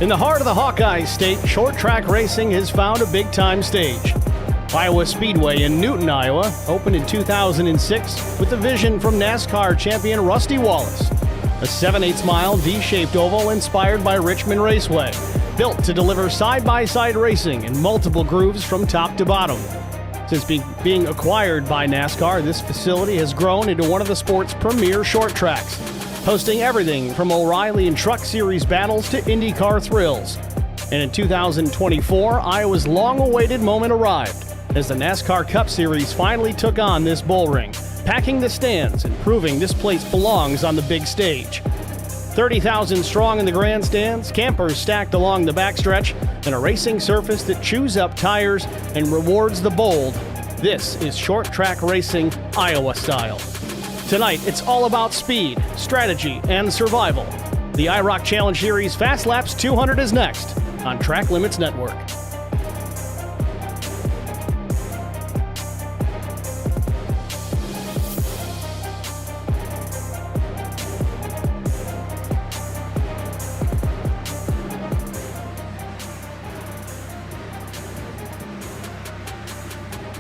In the heart of the Hawkeye State, short track racing has found a big-time stage. Iowa Speedway in Newton, Iowa, opened in 2006 with a vision from NASCAR champion Rusty Wallace. A 7/8 mile V-shaped oval inspired by Richmond Raceway, built to deliver side-by-side racing in multiple grooves from top to bottom. Since being acquired by NASCAR, this facility has grown into one of the sport's premier short tracks, hosting everything from O'Reilly and Truck Series battles to IndyCar thrills. And in 2024, Iowa's long-awaited moment arrived as the NASCAR Cup Series finally took on this bull ring, packing the stands and proving this place belongs on the big stage. 30,000 strong in the grandstands, campers stacked along the backstretch, and a racing surface that chews up tires and rewards the bold. This is short track racing Iowa style. Tonight, it's all about speed, strategy, and survival. The IROC Challenge Series Fast Laps 200 is next on Track Limits Network.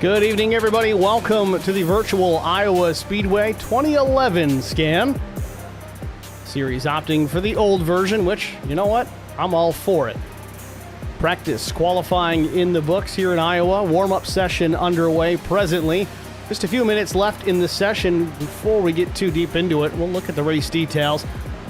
Good evening, everybody. Welcome to the virtual Iowa Speedway 2011 scan. Series opting for the old version, which, you know what? I'm all for it. Practice qualifying in the books here in Iowa. Warm-up session underway presently. Just a few minutes left in the session before we get too deep into it. We'll look at the race details.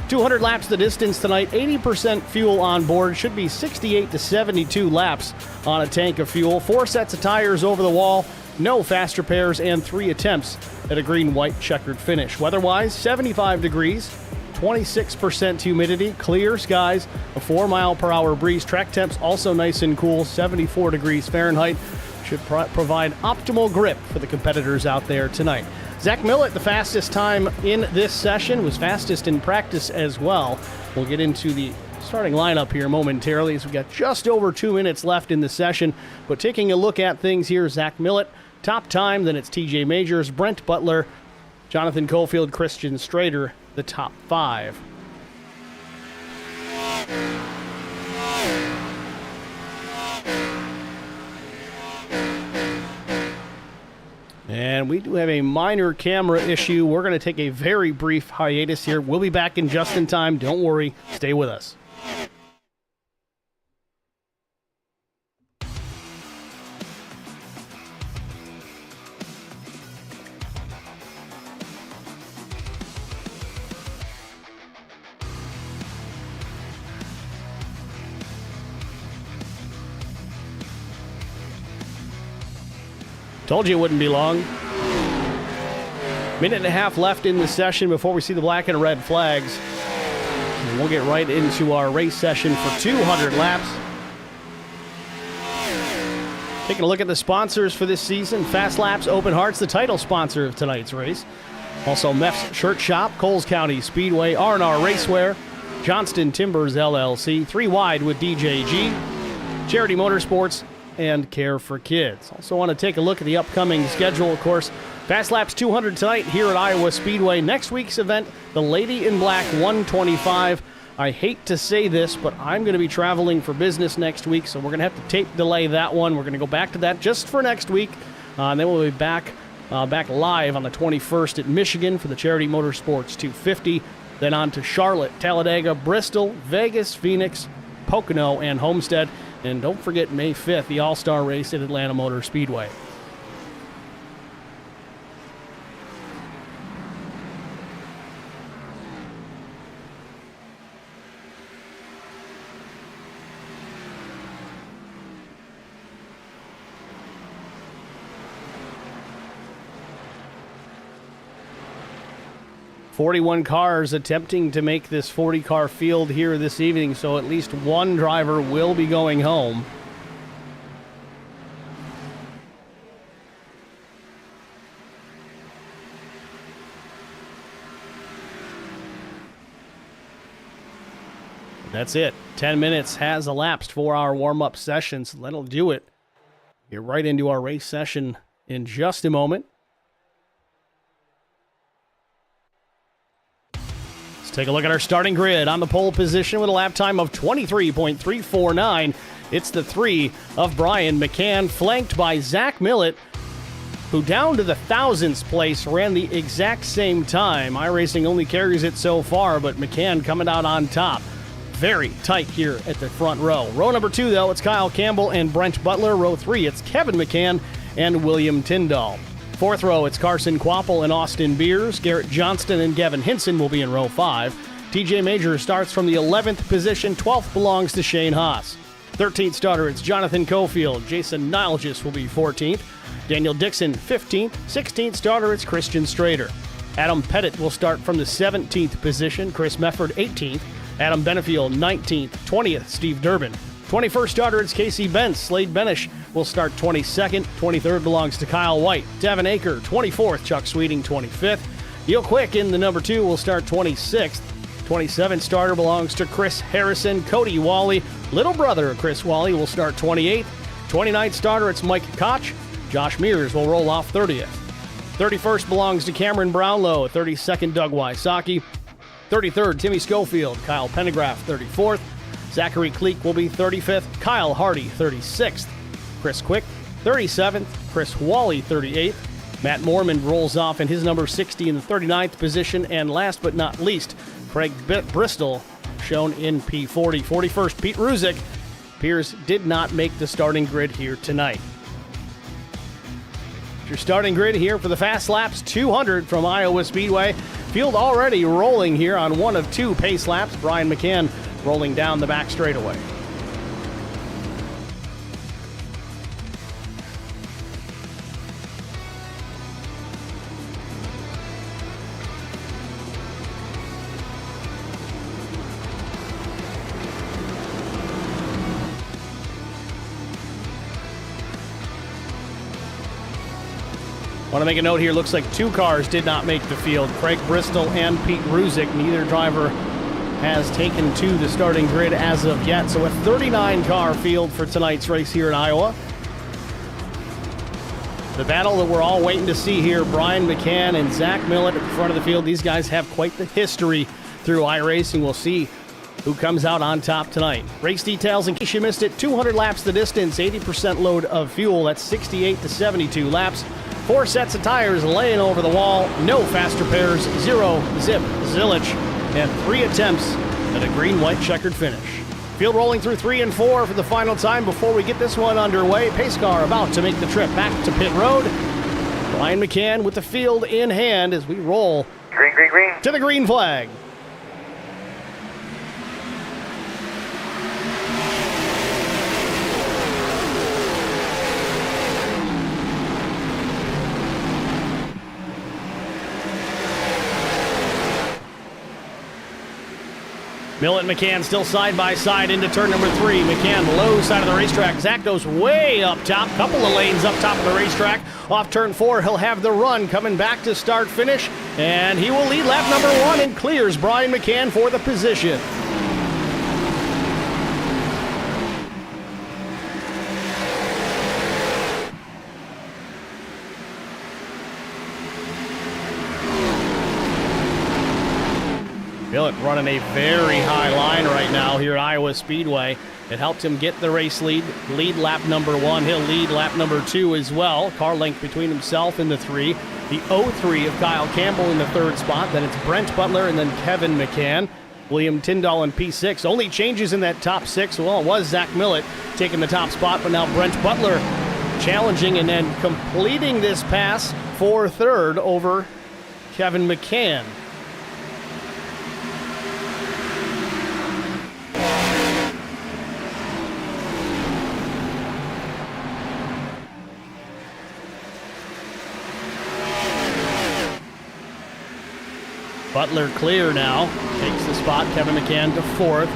200 laps the distance tonight, 80% fuel on board, should be 68 to 72 laps on a tank of fuel. 4 sets of tires over the wall, no fast repairs, and 3 attempts at a green-white checkered finish. Weather-wise, 75 degrees, 26% humidity, clear skies, a 4-mile-per-hour breeze. Track temps also nice and cool, 74 degrees Fahrenheit. Should provide optimal grip for the competitors out there tonight. Zach Millett, the fastest time in this session, was fastest in practice as well. We'll get into the starting lineup here momentarily as we've got just over 2 minutes left in the session. But taking a look at things here, Zach Millett, top time, then it's TJ Majors, Brent Butler, Jonathan Cofield, Christian Strader, the top 5. And we do have a minor camera issue. We're going to take a very brief hiatus here. We'll be back in just in time. Don't worry. Stay with us. Told you it wouldn't be long. Minute and a half left in the session before we see the black and red flags. And we'll get right into our race session for 200 laps. Taking a look at the sponsors for this season. Fast Laps Open Hearts, the title sponsor of tonight's race. Also Meff's Shirt Shop, Coles County Speedway, R&R Racewear, Johnston Timbers LLC, 3 Wide with DJG, Charity Motorsports, and Care for Kids. Also want to take a look at the upcoming schedule, of course. Fast Laps 200 tonight here at Iowa Speedway. Next week's event, the Lady in Black 125. I hate to say this, but I'm going to be traveling for business next week, so we're going to have to tape delay that one. We're going to go back to that just for next week. And then we'll be back live on the 21st at Michigan for the Charity Motorsports 250. Then on to Charlotte, Talladega, Bristol, Vegas, Phoenix, Pocono, and Homestead. And don't forget May 5th, the All-Star Race at Atlanta Motor Speedway. "41 cars attempting to make this 40-car field here this evening, so at least one driver will be going home. That's it. 10 minutes has elapsed for our warm-up session, so that'll do it. Get right into our race session in just a moment. Take a look at our starting grid. On the pole position with a lap time of 23.349, it's the 3 of Brian McCann, flanked by Zach Millett, who down to the thousandths place ran the exact same time. iRacing only carries it so far, but McCann coming out on top. Very tight here at the front row. Row number 2, though, it's Kyle Campbell and Brent Butler. Row 3, it's Kevin McCann and William Tyndall. 4th row, it's Carson Quapple and Austin Beers. Garrett Johnston and Gavin Hinson will be in row 5. TJ Major starts from the 11th position. 12th belongs to Shane Haas. 13th starter, it's Jonathan Cofield. Jason Nilgis will be 14th. Daniel Dixon, 15th. 16th starter, it's Christian Strader. Adam Pettit will start from the 17th position. Chris Mefford, 18th. Adam Benefield, 19th. 20th, Steve Durbin. 21st starter, it's Casey Bentz. Slade Benish will start 22nd. 23rd belongs to Kyle White. Devin Aker, 24th. Chuck Sweeting, 25th. Neil Quick in the number 2 will start 26th. 27th starter belongs to Chris Harrison. Cody Wally, little brother of Chris Wally, will start 28th. 29th starter, it's Mike Koch. Josh Mears will roll off 30th. 31st belongs to Cameron Brownlow. 32nd, Doug Wysocki. 33rd, Timmy Schofield. Kyle Pendergraph, 34th. Zachary Kleek will be 35th. Kyle Hardy, 36th. Chris Quick, 37th. Chris Wally, 38th. Matt Moorman rolls off in his number 60 in the 39th position. And last but not least, Craig Bristol, shown in P40. 41st, Pete Ruzick. Pierce did not make the starting grid here tonight. Your starting grid here for the Fast Laps 200 from Iowa Speedway. Field already rolling here on one of 2 pace laps. Brian McCann rolling down the back straightaway. Want to make a note here, looks like 2 cars did not make the field. Craig Bristol and Pete Ruzick. Neither driver has taken to the starting grid as of yet. So a 39-car field for tonight's race here in Iowa. The battle that we're all waiting to see here, Brian McCann and Zach Millett at the front of the field. These guys have quite the history through iRacing. We'll see who comes out on top tonight. Race details, in case you missed it, 200 laps the distance, 80% load of fuel. That's 68 to 72 laps. 4 sets of tires laying over the wall, no faster pairs, 0 zip, zillage, and 3 attempts at a green-white checkered finish. Field rolling through 3 and 4 for the final time before we get this one underway. Pace car about to make the trip back to pit road. Brian McCann with the field in hand as we roll green to the green flag. Millett and McCann still side by side into turn number 3. McCann low side of the racetrack. Zach goes way up top. Couple of lanes up top of the racetrack. Off turn 4, he'll have the run coming back to start finish. And he will lead lap number 1 and clears Brian McCann for the position. Millett running a very high line right now here at Iowa Speedway. It helped him get the race lead lap number 1. He'll lead lap number 2 as well. Car length between himself and the 3. The 0-3 of Kyle Campbell in the 3rd spot. Then it's Brent Butler and then Kevin McCann. William Tyndall in P6. Only changes in that top 6. Well, it was Zach Millett taking the top spot, but now Brent Butler challenging and then completing this pass for 3rd over Kevin McCann. Butler clear now, takes the spot. Kevin McCann to 4th.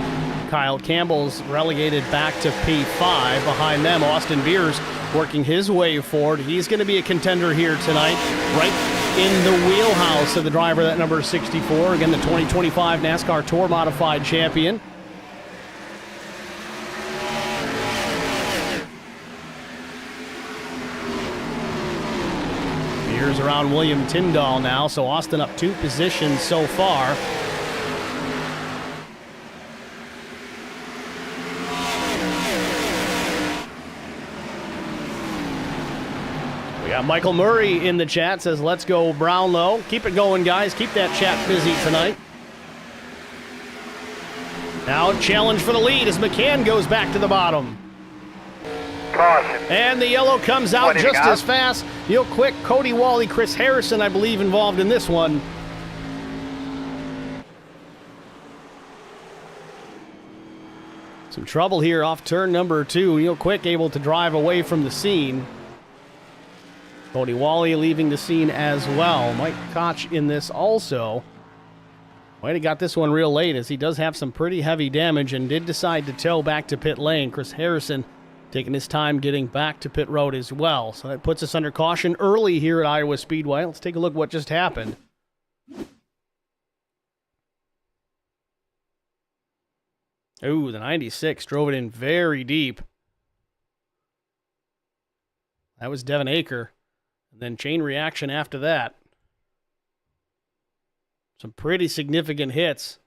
Kyle Campbell's relegated back to P5. Behind them, Austin Beers working his way forward. He's going to be a contender here tonight, right in the wheelhouse of the driver, that number 64. Again, the 2025 NASCAR Tour Modified champion. Beers around William Tyndall now, so Austin up 2 positions so far. Yeah, Michael Murray in the chat says, let's go Brownlow. Keep it going, guys. Keep that chat busy tonight. Now challenge for the lead as McCann goes back to the bottom. Caution. And the yellow comes out just as fast. Real quick, Cody Wally, Chris Harrison, I believe, involved in this one. Some trouble here off turn number 2. Real quick, able to drive away from the scene. Cody Wally leaving the scene as well. Mike Koch in this also. Might have got this one real late as he does have some pretty heavy damage and did decide to tow back to pit lane. Chris Harrison taking his time getting back to pit road as well. So that puts us under caution early here at Iowa Speedway. Let's take a look at what just happened. Ooh, the 96 drove it in very deep. That was Devin Aker. And then chain reaction after that. Some pretty significant hits.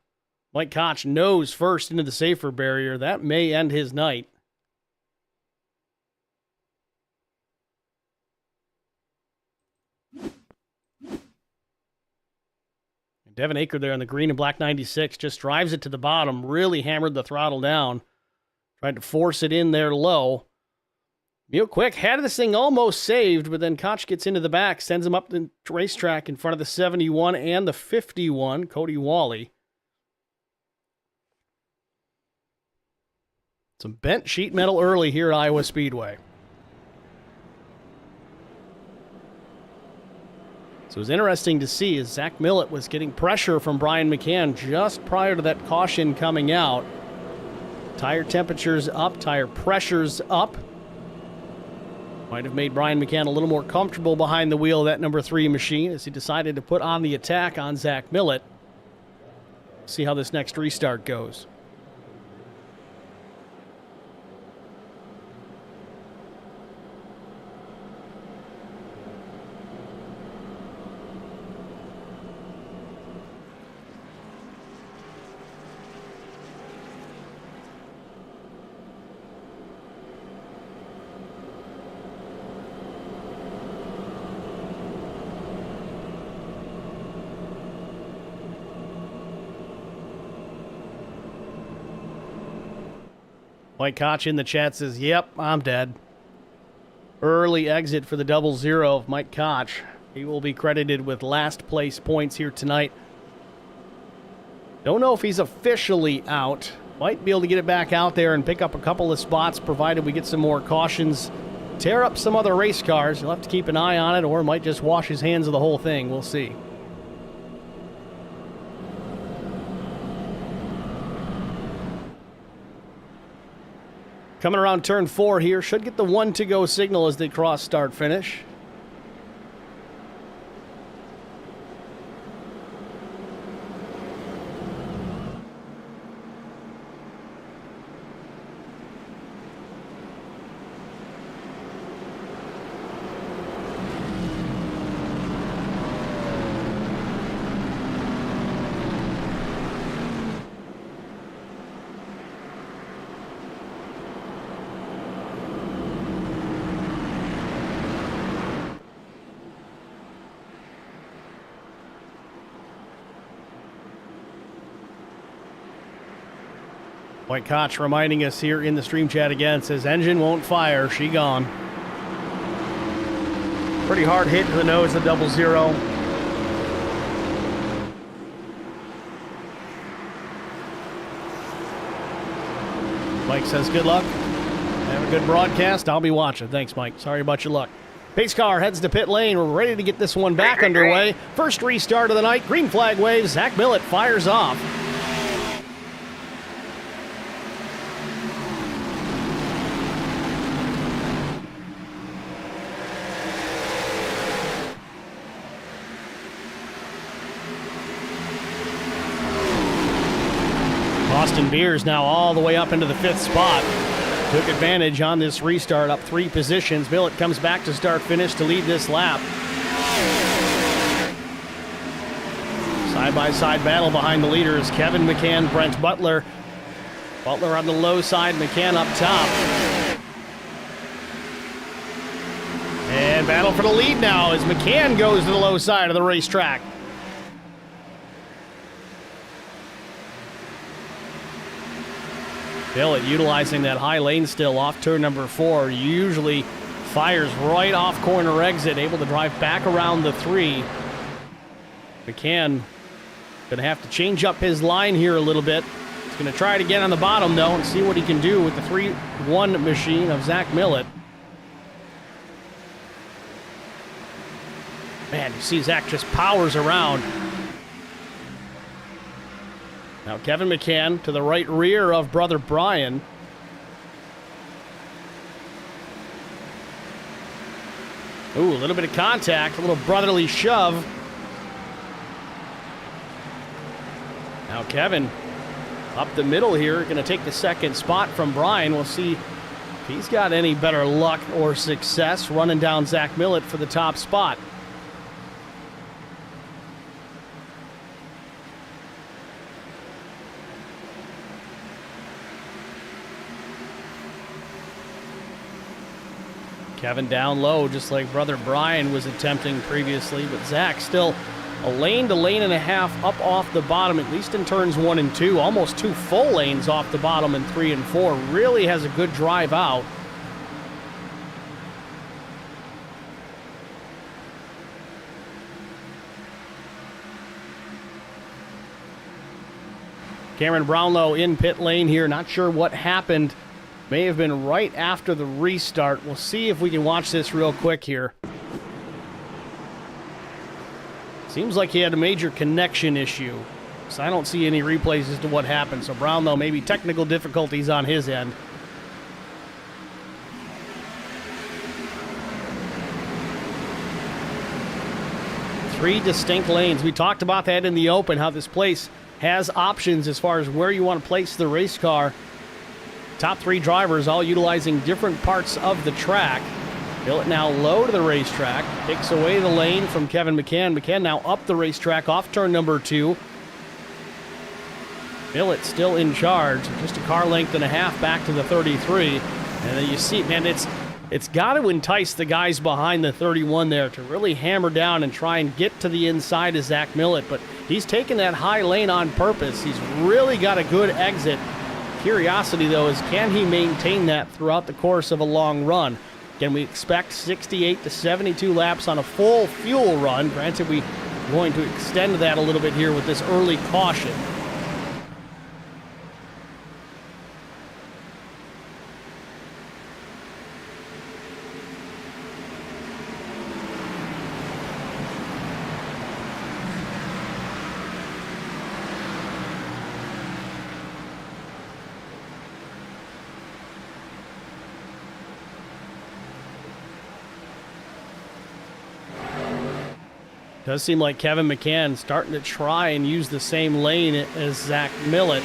Mike Koch nose first into the safer barrier. That may end his night. Devin Aker there on the green and black 96 just drives it to the bottom, really hammered the throttle down. Tried to force it in there low. Real quick, had this thing almost saved, but then Koch gets into the back, sends him up the racetrack in front of the 71 and the 51, Cody Wally. Some bent sheet metal early here at Iowa Speedway. So it was interesting to see as Zach Millett was getting pressure from Brian McCann just prior to that caution coming out. Tire temperatures up, tire pressures up. Might have made Brian McCann a little more comfortable behind the wheel of that number 3 machine as he decided to put on the attack on Zach Millett. See how this next restart goes. Mike Koch in the chat says, yep, I'm dead. Early exit for the 00 of Mike Koch. He will be credited with last place points here tonight. Don't know if he's officially out. Might be able to get it back out there and pick up a couple of spots provided we get some more cautions. Tear up some other race cars. You'll have to keep an eye on it or might just wash his hands of the whole thing. We'll see. Coming around turn 4 here. Should get the 1 to go signal as they cross start finish. Mike Koch reminding us here in the stream chat again, says engine won't fire, she gone. Pretty hard hit to the nose, the 00. Mike says good luck. Have a good broadcast. I'll be watching. Thanks, Mike. Sorry about your luck. Pace car heads to pit lane. We're ready to get this one back underway. First restart of the night. Green flag waves. Zach Millett fires off. Austin Beers now all the way up into the 5th spot. Took advantage on this restart, up 3 positions. Millett comes back to start finish to lead this lap. Side-by-side battle behind the leaders. Kevin McCann, Brent Butler. Butler on the low side, McCann up top. And battle for the lead now as McCann goes to the low side of the racetrack. Billett utilizing that high lane still off turn number 4. Usually fires right off corner exit, able to drive back around the 3. McCann going to have to change up his line here a little bit. He's going to try it again on the bottom, though, and see what he can do with the 3-1 machine of Zach Millett. Man, you see Zach just powers around. Now Kevin McCann to the right rear of brother Brian. Ooh, a little bit of contact, a little brotherly shove. Now Kevin up the middle here, going to take the second spot from Brian. We'll see if he's got any better luck or success running down Zach Millett for the top spot. Kevin down low, just like brother Brian was attempting previously, but Zach still a lane to lane and a half up off the bottom, at least in turns 1 and 2. Almost 2 full lanes off the bottom in 3 and 4. Really has a good drive out. Cameron Brownlow in pit lane here. Not sure what happened. May have been right after the restart. We'll see if we can watch this real quick here. Seems like he had a major connection issue, so I don't see any replays as to what happened. So Brownlow, maybe technical difficulties on his end. Three distinct lanes. We talked about that in the open, how this place has options as far as where you want to place the race car. Top 3 drivers all utilizing different parts of the track. Billett now low to the racetrack. Takes away the lane from Kevin McCann. McCann now up the racetrack off turn number 2. Billett still in charge. Just a car length and a half back to the 33. And then you see, man, it's got to entice the guys behind the 31 there to really hammer down and try and get to the inside of Zach Millett. But he's taken that high lane on purpose. He's really got a good exit. Curiosity, though, is can he maintain that throughout the course of a long run? Can we expect 68 to 72 laps on a full fuel run? Granted, we're going to extend that a little bit here with this early caution. Does seem like Kevin McCann starting to try and use the same lane as Zach Millett.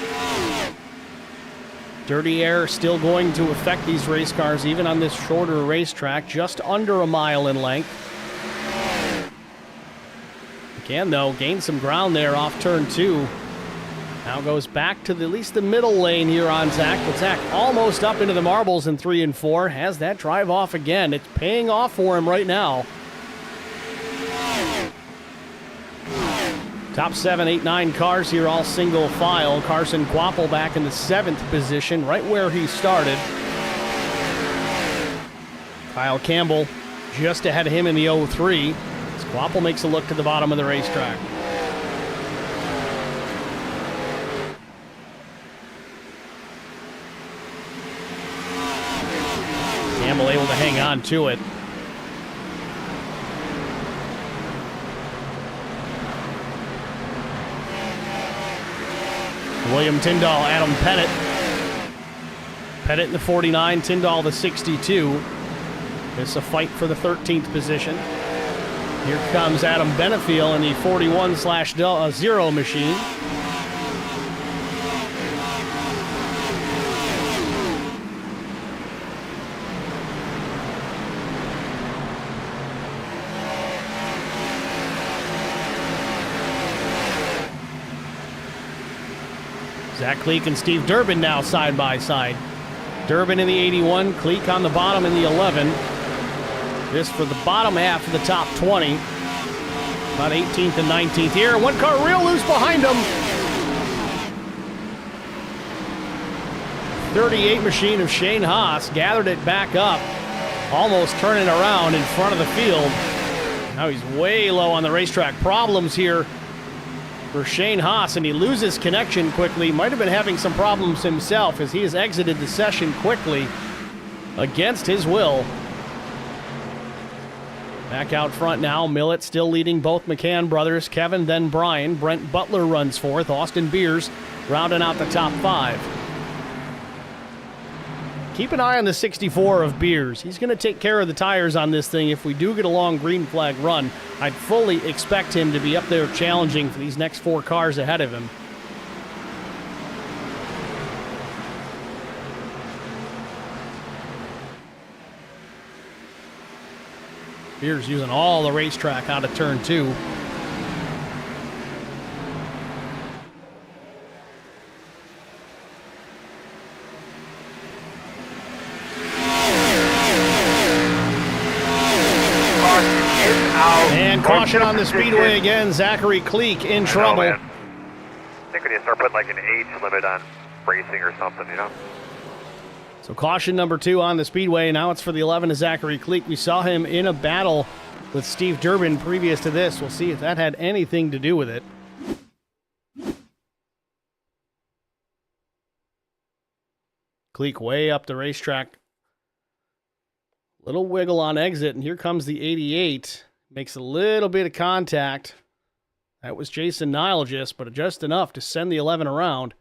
Dirty air still going to affect these race cars, even on this shorter racetrack, just under a mile in length. McCann, though, gained some ground there off turn 2. Now goes back to at least the middle lane here on Zach, but Zach almost up into the marbles in 3 and 4. Has that drive off again. It's paying off for him right now. Top 7, 8, 9 cars here, all single file. Carson Quapple back in the 7th position, right where he started. Kyle Campbell just ahead of him in the 03. As Quapple makes a look to the bottom of the racetrack. Campbell able to hang on to it. William Tyndall, Adam Pettit. Pettit in the 49, Tyndall the 62. It's a fight for the 13th position. Here comes Adam Benefiel in the 41/0 machine. Zach Cleek and Steve Durbin now side by side. Durbin in the 81, Cleek on the bottom in the 11. This for the bottom half of the top 20. About 18th and 19th here. One car real loose behind him. 38 machine of Shane Haas gathered it back up, almost turning around in front of the field. Now he's way low on the racetrack. Problems here for Shane Haas, and he loses connection quickly. Might have been having some problems himself as he has exited the session quickly against his will. Back out front now, Millett still leading both McCann brothers. Kevin, then Brian. Brent Butler runs fourth. Austin Beers rounding out the top 5. Keep an eye on the 64 of Beers. He's going to take care of the tires on this thing if we do get a long green flag run. I'd fully expect him to be up there challenging for these next 4 cars ahead of him. Beers using all the racetrack out of turn 2. And caution on the Speedway again. Zachary Cleek in trouble. I think we need to start putting like an age limit on racing or something, you know? So caution number 2 on the Speedway. Now it's for the 11 of Zachary Cleek. We saw him in a battle with Steve Durbin previous to this. We'll see if that had anything to do with it. Cleek way up the racetrack. Little wiggle on exit, and here comes the 88. Makes a little bit of contact. That was Jason Nile but just enough to send the 11 around.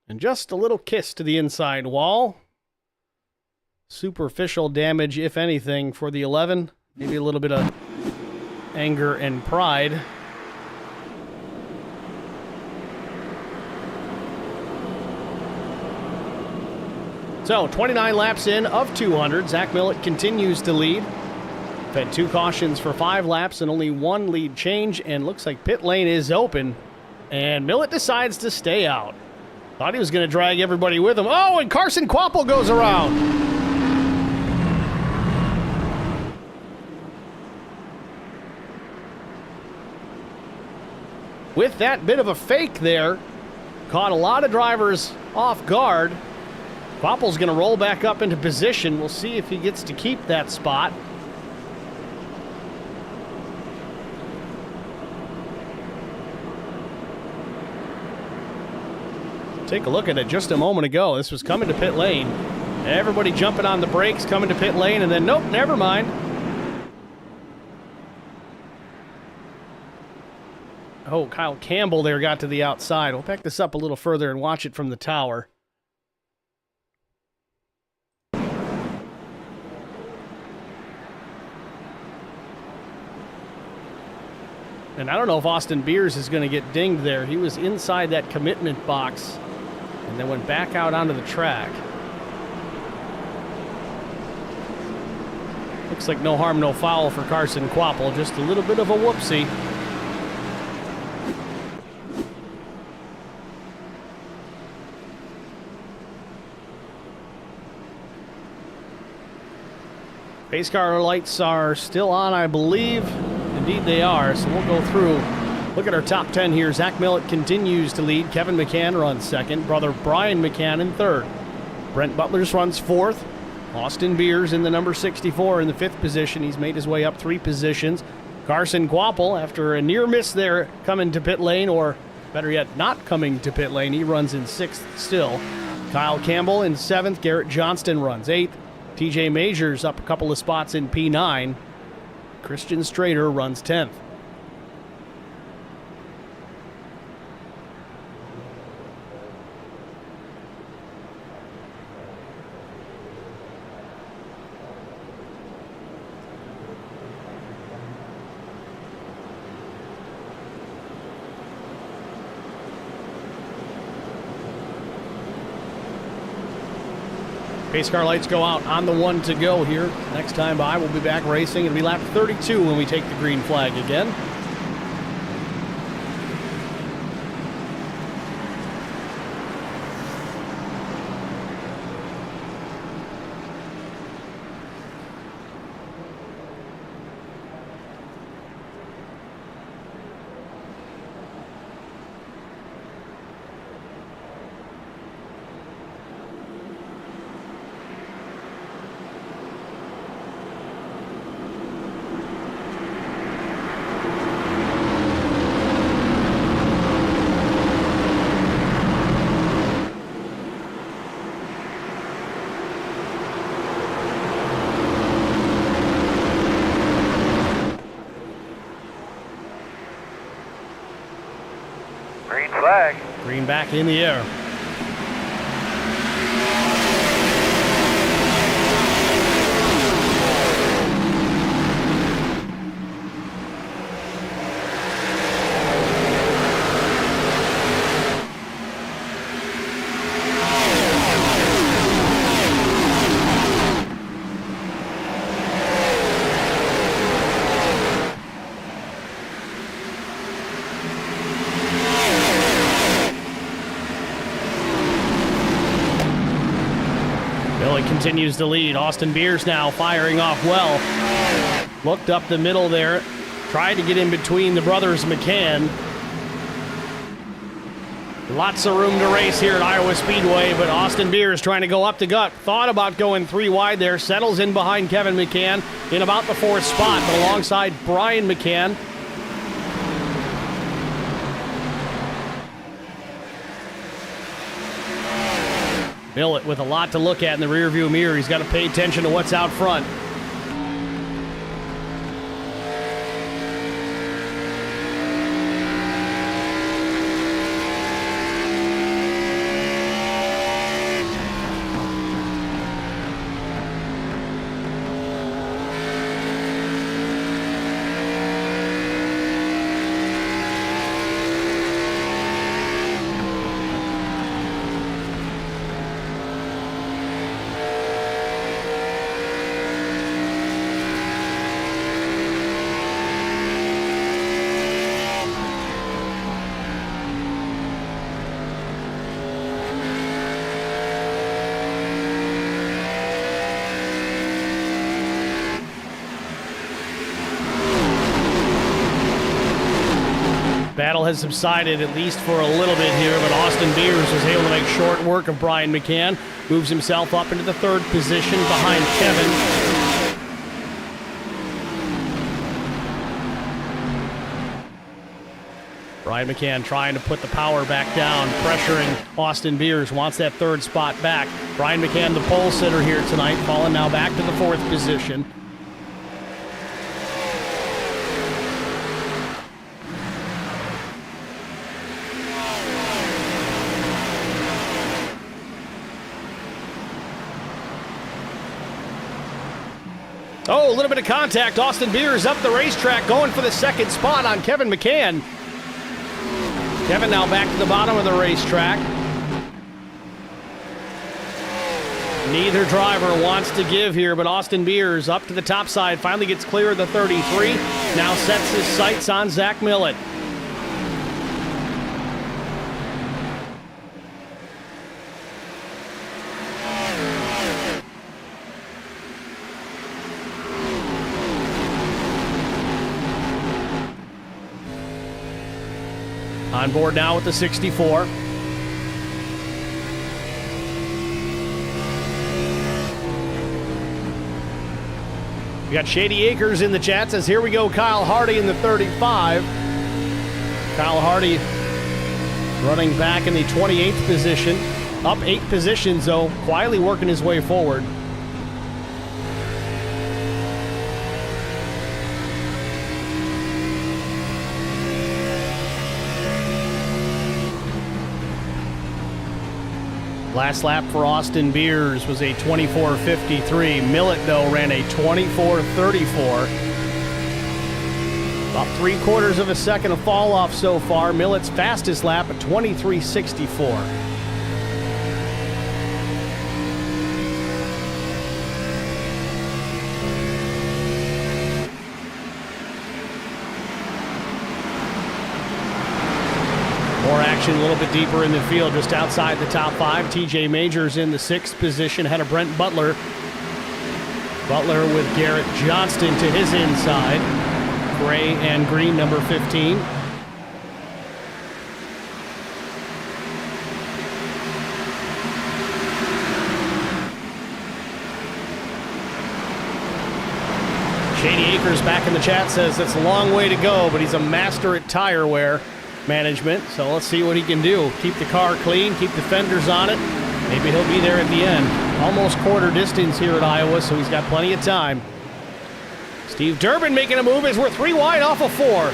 And just a little kiss to the inside wall. Superficial damage, if anything, for the 11. Maybe a little bit of anger and pride. So, 29 laps in of 200. Zach Millett continues to lead. We've had 2 cautions for 5 laps and only 1 lead change, and looks like pit lane is open. And Millett decides to stay out. Thought he was going to drag everybody with him. Oh, and Carson Kvapil goes around. With that bit of a fake there, caught a lot of drivers off guard. Kvapil's going to roll back up into position. We'll see if he gets to keep that spot. Take a look at it just a moment ago. This was coming to pit lane. Everybody jumping on the brakes, coming to pit lane, and then, nope, never mind. Oh, Kyle Campbell there got to the outside. We'll back this up a little further and watch it from the tower. And I don't know if Austin Beers is going to get dinged there. He was inside that commitment box and then went back out onto the track. Looks like no harm, no foul for Carson Kvapil. Just a little bit of a whoopsie. Pace car lights are still on, I believe. Indeed they are, so we'll go through. Look at our top 10 here. Zach Millett continues to lead. Kevin McCann runs second. Brother Brian McCann in third. Brent Butlers runs fourth. Austin Beers in the number 64 in the 5th position. He's made his way up 3 positions. Carson Kvapil, after a near miss there, coming to pit lane, or better yet, not coming to pit lane. He runs in 6th still. Kyle Campbell in 7th. Garrett Johnston runs 8th. TJ Majors up a couple of spots in P9. Christian Strader runs 10th. Pace car lights go out on the 1 to go here. Next time by, we'll be back racing. It'll be lap 32 when we take the green flag again. flag. Green back in the air. Billy continues to lead. Austin Beers now firing off well. Looked up the middle there. Tried to get in between the brothers McCann. Lots of room to race here at Iowa Speedway, but Austin Beers trying to go up the gut. Thought about going 3 wide there. Settles in behind Kevin McCann in about the 4th spot, but alongside Brian McCann. Millett with a lot to look at in the rearview mirror. He's got to pay attention to what's out front. Battle has subsided, at least for a little bit here, but Austin Beers was able to make short work of Brian McCann. Moves himself up into the 3rd position behind Kevin. Brian McCann trying to put the power back down, pressuring Austin Beers. Wants that 3rd spot back. Brian McCann, the pole sitter here tonight, falling now back to the 4th position. Oh, a little bit of contact. Austin Beers up the racetrack, going for the 2nd spot on Kevin McCann. Kevin now back to the bottom of the racetrack. Neither driver wants to give here, but Austin Beers up to the top side, finally gets clear of the 33. Now sets his sights on Zach Millett. On board now with the 64. We got Shady Acres in the chat. Says, here we go, Kyle Hardy in the 35. Kyle Hardy running back in the 28th position. Up 8 positions, though, quietly working his way forward. Last lap for Austin Beers was a 24:53. Millett, though, ran a 24:34. About 3/4 of a second of fall off so far. Millett's fastest lap at 23:64. A little bit deeper in the field, just outside the top 5. TJ Majors in the 6th position, ahead of Brent Butler. Butler with Garrett Johnston to his inside. Gray and green, number 15. Shady Acres back in the chat says it's a long way to go, but he's a master at tire wear management, so let's see what he can do. Keep the car clean, keep the fenders on it. Maybe he'll be there at the end. Almost quarter distance here at Iowa, so he's got plenty of time. Steve Durbin making a move as we're 3 wide off of 4.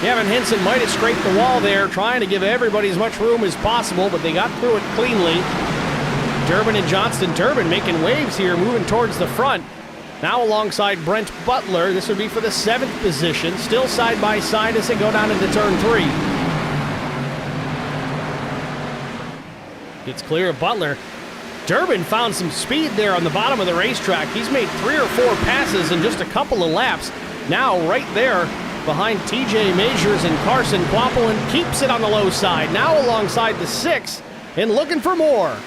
Gavin Hinson might have scraped the wall there, trying to give everybody as much room as possible, but they got through it cleanly. Durbin and Johnston. Durbin making waves here, moving towards the front. Now alongside Brent Butler. This would be for the 7th position. Still side by side as they go down into turn 3. Gets clear of Butler. Durbin found some speed there on the bottom of the racetrack. He's made 3 or 4 passes in just a couple of laps. Now right there behind TJ Majors and Carson Quapple, and keeps it on the low side. Now alongside the 6th and looking for more.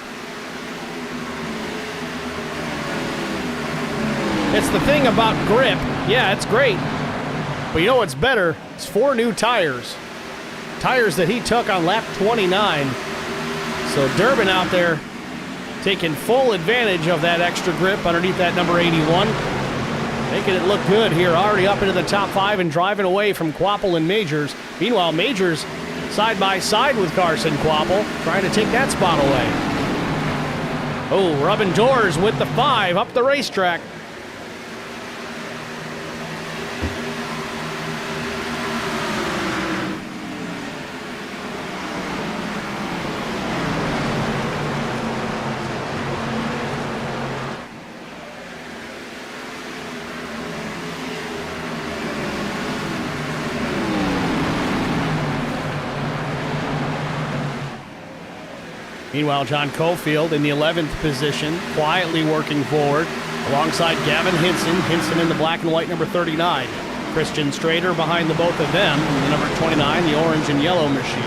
It's the thing about grip. Yeah, it's great. But you know what's better? It's 4 new tires. Tires that he took on lap 29. So Durbin out there taking full advantage of that extra grip underneath that number 81. Making it look good here, already up into the top 5 and driving away from Quapple and Majors. Meanwhile, Majors side by side with Carson Quapple, trying to take that spot away. Oh, rubbing doors with the 5 up the racetrack. Meanwhile, John Cofield in the 11th position, quietly working forward alongside Gavin Hinson. Hinson in the black and white number 39. Christian Strader behind the both of them in the number 29, the orange and yellow machine.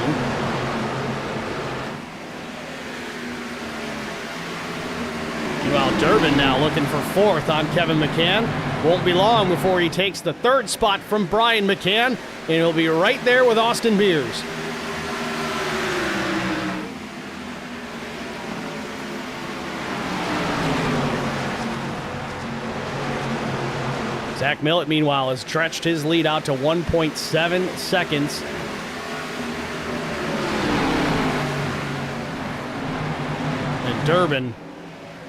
Meanwhile, Durbin now looking for 4th on Kevin McCann. Won't be long before he takes the 3rd spot from Brian McCann, and he'll be right there with Austin Beers. Zach Millett, meanwhile, has stretched his lead out to 1.7 seconds. And Durbin,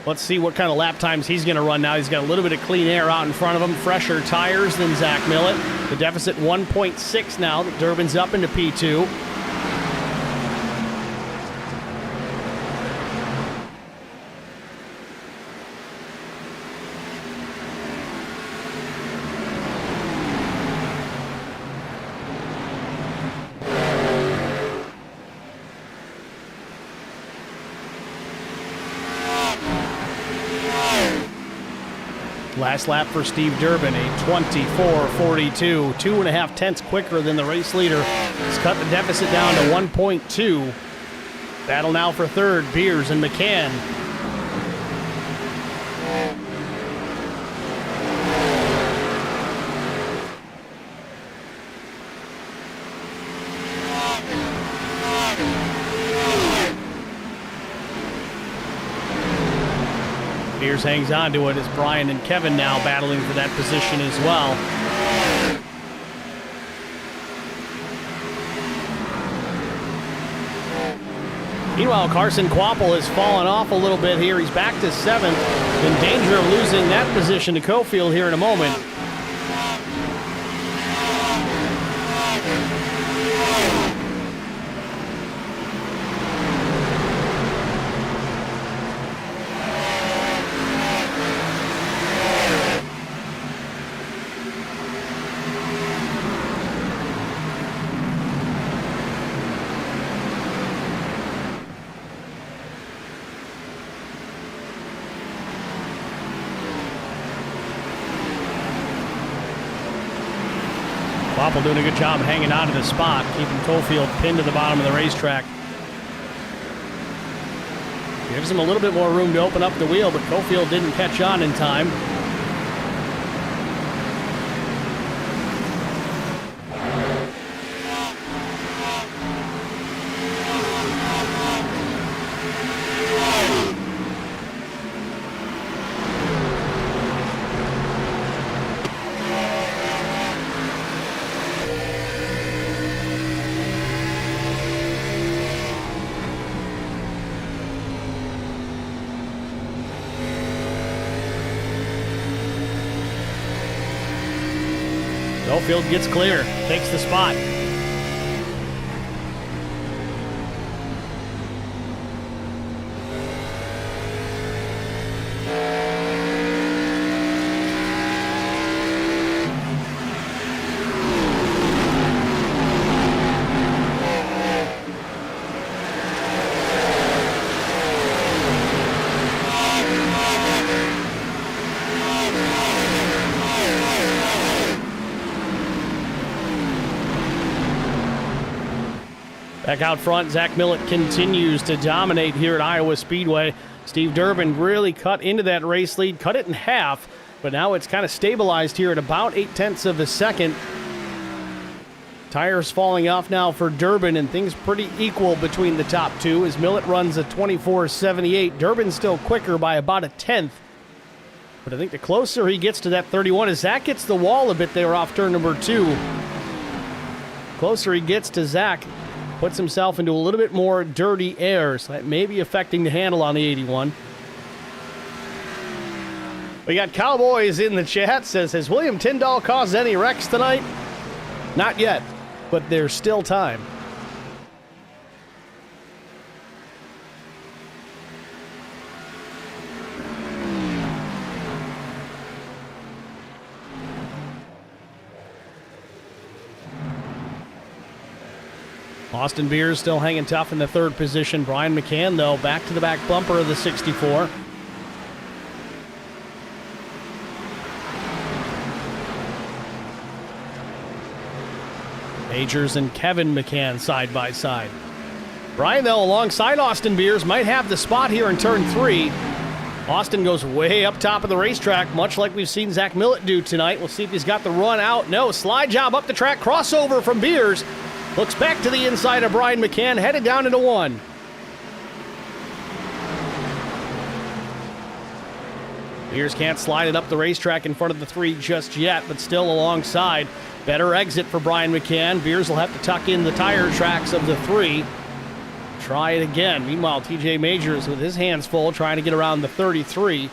let's see what kind of lap times he's going to run now. He's got a little bit of clean air out in front of him, fresher tires than Zach Millett. The deficit 1.6 now that Durbin's up into P2. Last lap for Steve Durbin, a 24.42, 2.5 tenths quicker than the race leader. He's cut the deficit down to 1.2. Battle now for 3rd, Beers and McCann. Beers hangs on to it as Brian and Kevin now battling for that position as well. Meanwhile, Carson Quapple has fallen off a little bit here. He's back to 7th, in danger of losing that position to Cofield here in a moment. Quapple doing a good job hanging on to the spot, keeping Cofield pinned to the bottom of the racetrack. Gives him a little bit more room to open up the wheel, but Cofield didn't catch on in time. Cofield gets clear, takes the spot. Back out front, Zach Millett continues to dominate here at Iowa Speedway. Steve Durbin really cut into that race lead, cut it in half, but now it's kind of stabilized here at about 0.8 of a second. Tires falling off now for Durbin, and things pretty equal between the top two as Millett runs a 24.78. Durbin's still quicker by about 1/10. But I think the closer he gets to that 31, as Zach gets the wall a bit there off turn number 2. Closer he gets to Zach, puts himself into a little bit more dirty air, so that may be affecting the handle on the 81. We got Cowboys in the chat, says, has William Tyndall caused any wrecks tonight? Not yet, but there's still time. Austin Beers still hanging tough in the third position. Brian McCann, though, back to the back bumper of the 64. Majors and Kevin McCann side by side. Brian, though, alongside Austin Beers, might have the spot here in turn 3. Austin goes way up top of the racetrack, much like we've seen Zach Millett do tonight. We'll see if he's got the run out. No, slide job up the track, crossover from Beers. Looks back to the inside of Brian McCann, headed down into 1. Beers can't slide it up the racetrack in front of the 3 just yet, but still alongside. Better exit for Brian McCann. Beers will have to tuck in the tire tracks of the 3. Try it again. Meanwhile, TJ Majors with his hands full trying to get around the 33.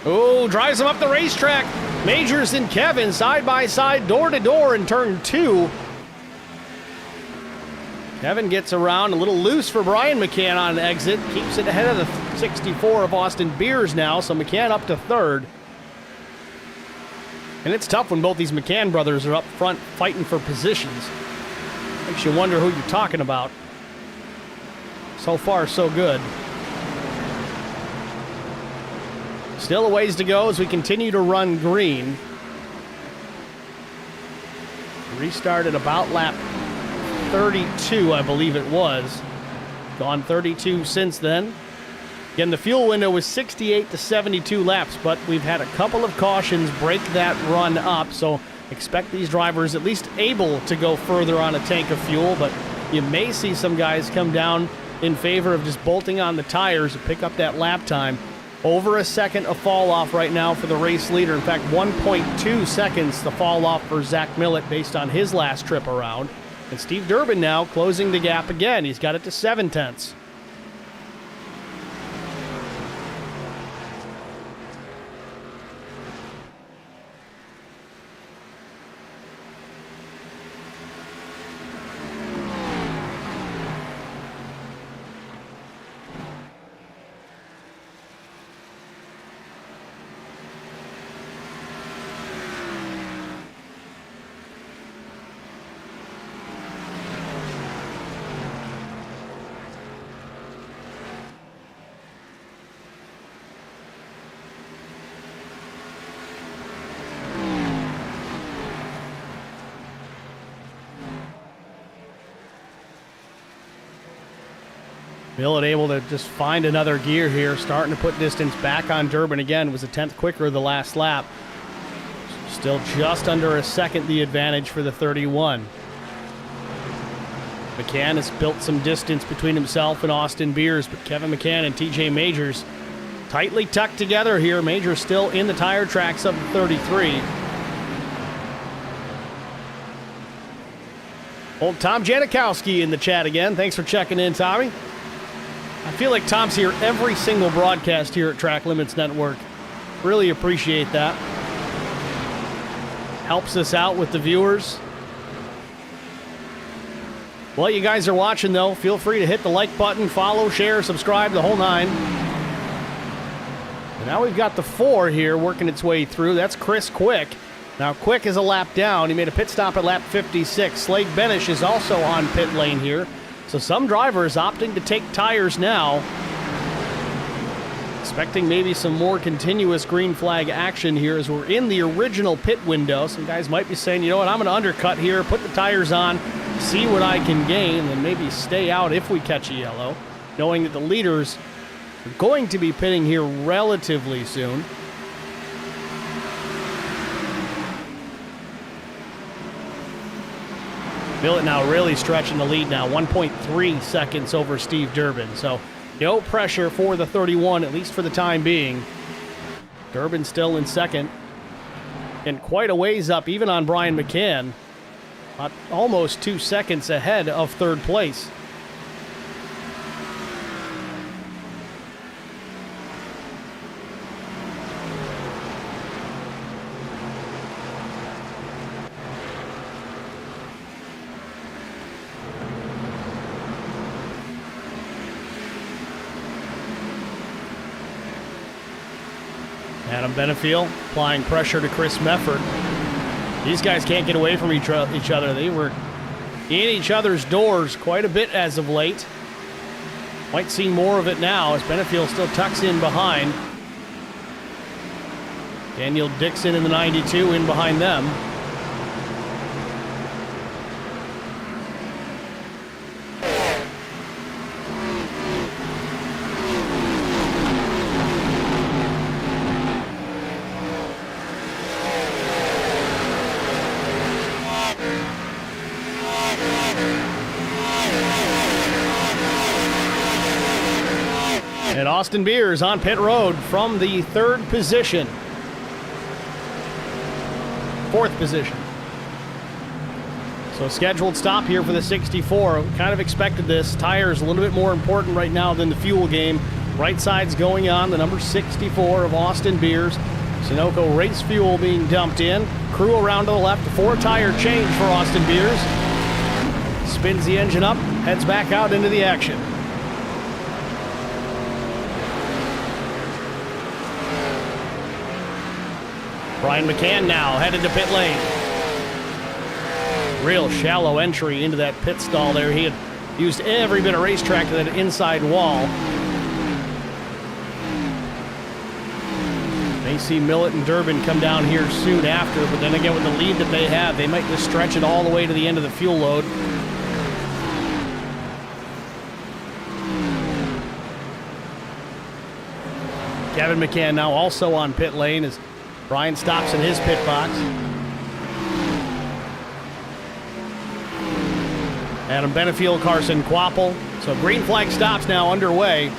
Oh, drives him up the racetrack. Majors and Kevin side by side, door to door in turn 2. Kevin gets around a little loose for Brian McCann on exit. Keeps it ahead of the 64 of Austin Beers now, so McCann up to 3rd. And it's tough when both these McCann brothers are up front fighting for positions. Makes you wonder who you're talking about. So far, so good. Still a ways to go as we continue to run green. Restarted about lap 32, I believe it was. Gone 32 since then. Again, the fuel window was 68 to 72 laps, but we've had a couple of cautions break that run up, so expect these drivers at least able to go further on a tank of fuel, but you may see some guys come down in favor of just bolting on the tires to pick up that lap time. Over a second of fall off right now for the race leader. In fact, 1.2 seconds the fall off for Zach Millett based on his last trip around. And Steve Durbin now closing the gap again. He's got it to 0.7. Millett able to just find another gear here, starting to put distance back on Durbin again. Was a 10th quicker the last lap. Still just under a second the advantage for the 31. McCann has built some distance between himself and Austin Beers, but Kevin McCann and TJ Majors tightly tucked together here. Majors still in the tire tracks of the 33. Old Tom Janikowski in the chat again. Thanks for checking in, Tommy. I feel like Tom's here every single broadcast here at Track Limits Network. Really appreciate that. Helps us out with the viewers. While you guys are watching, though, feel free to hit the like button, follow, share, subscribe, the whole 9. And now we've got the 4 here working its way through. That's Chris Quick. Now, Quick is a lap down. He made a pit stop at lap 56. Slade Benish is also on pit lane here. So some drivers opting to take tires now. Expecting maybe some more continuous green flag action here as we're in the original pit window. Some guys might be saying, you know what, I'm going to undercut here, put the tires on, see what I can gain, and maybe stay out if we catch a yellow, knowing that the leaders are going to be pitting here relatively soon. Millett now really stretching the lead now, 1.3 seconds over Steve Durbin. So no pressure for the 31, at least for the time being. Durbin still in second. And quite a ways up, even on Brian McCann. Almost 2 seconds ahead of third place. Adam Benefiel applying pressure to Chris Mefford. These guys can't get away from each other. They were in each other's doors quite a bit as of late. Might see more of it now as Benefiel still tucks in behind. Daniel Dixon in the 92 in behind them. And Austin Beers on pit road from the third position. Fourth position. So scheduled stop here for the 64. Kind of expected this. Tires a little bit more important right now than the fuel game. Right side's going on. The number 64 of Austin Beers. Sunoco race fuel being dumped in. Crew around to the left. 4-tire change for Austin Beers. Spins the engine up. Heads back out into the action. Brian McCann now headed to pit lane. Real shallow entry into that pit stall there. He had used every bit of racetrack to that inside wall. May see Millett and Durbin come down here soon after, but then again with the lead that they have, they might just stretch it all the way to the end of the fuel load. Kevin McCann now also on pit lane as Brian stops in his pit box. Adam Benefiel, Carson Quapple. So green flag stops now underway.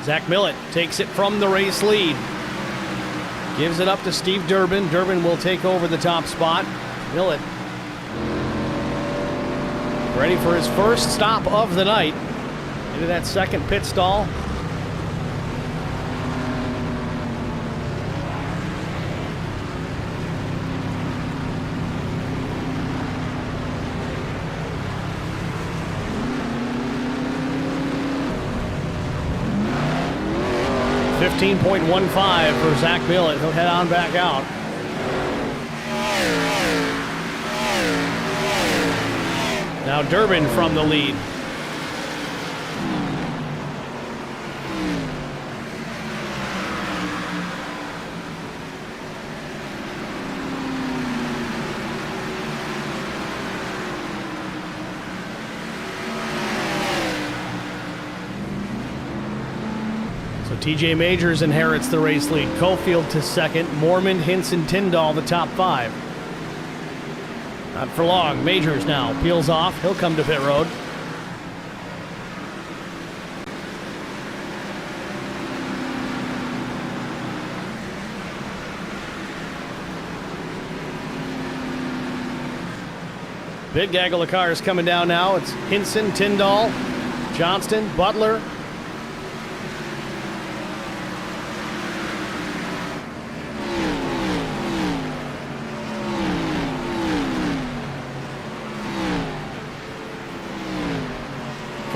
Zach Millett takes it from the race lead. Gives it up to Steve Durbin. Durbin will take over the top spot. Millett ready for his first stop of the night. Into that second pit stall. .15 for Zach Millett. He'll head on back out. Now Durbin from the lead. TJ Majors inherits the race lead. Cofield to second. Mormon, Hinson, Tyndall the top 5. Not for long. Majors now peels off. He'll come to pit road. Big gaggle of cars coming down now. It's Hinson, Tyndall, Johnston, Butler.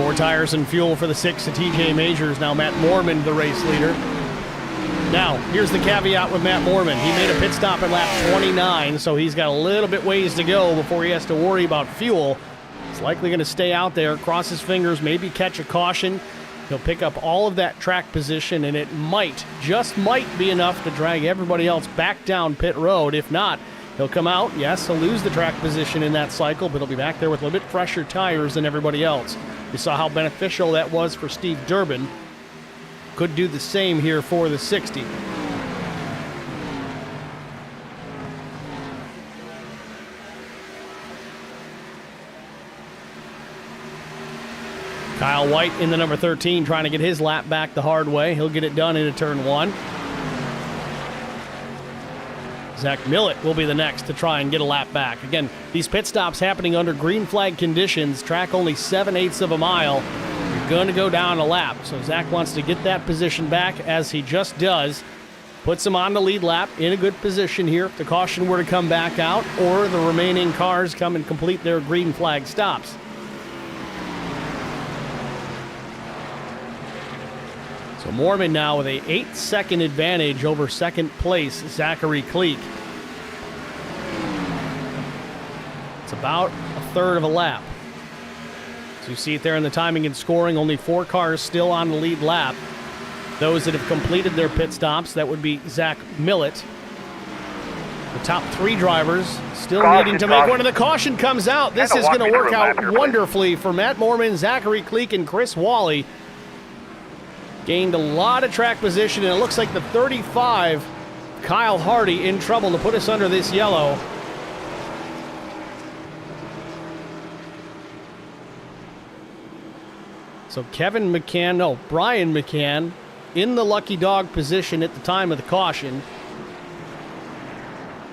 4 tires and fuel for the 6 to TJ Majors. Now Matt Mormon, the race leader. Now, here's the caveat with Matt Mormon. He made a pit stop at lap 29, so he's got a little bit ways to go before he has to worry about fuel. He's likely going to stay out there, cross his fingers, maybe catch a caution. He'll pick up all of that track position, and it might, just might be enough to drag everybody else back down pit road. If not, he'll come out. Yes, he'll lose the track position in that cycle, but he'll be back there with a little bit fresher tires than everybody else. You saw how beneficial that was for Steve Durbin. Could do the same here for the 60. Kyle White in the number 13 trying to get his lap back the hard way. He'll get it done into turn 1. Zach Millett will be the next to try and get a lap back. Again, these pit stops happening under green flag conditions. Track only 7/8 of a mile. You're going to go down a lap. So Zach wants to get that position back, as he just does. Puts him on the lead lap in a good position here if the caution were to come back out, or the remaining cars come and complete their green flag stops. So Mormon now with a 8-second advantage over second place Zachary Cleek. It's about a third of a lap. So you see it there in the timing and scoring, only 4 cars still on the lead lap. Those that have completed their pit stops, that would be Zach Millett. The top 3 drivers still needing to make one, and the caution comes out. This is going to work out wonderfully for Matt Mormon, Zachary Cleek, and Chris Wally. Gained a lot of track position, and it looks like the 35, Kyle Hardy, in trouble to put us under this yellow. So Brian McCann in the lucky dog position at the time of the caution.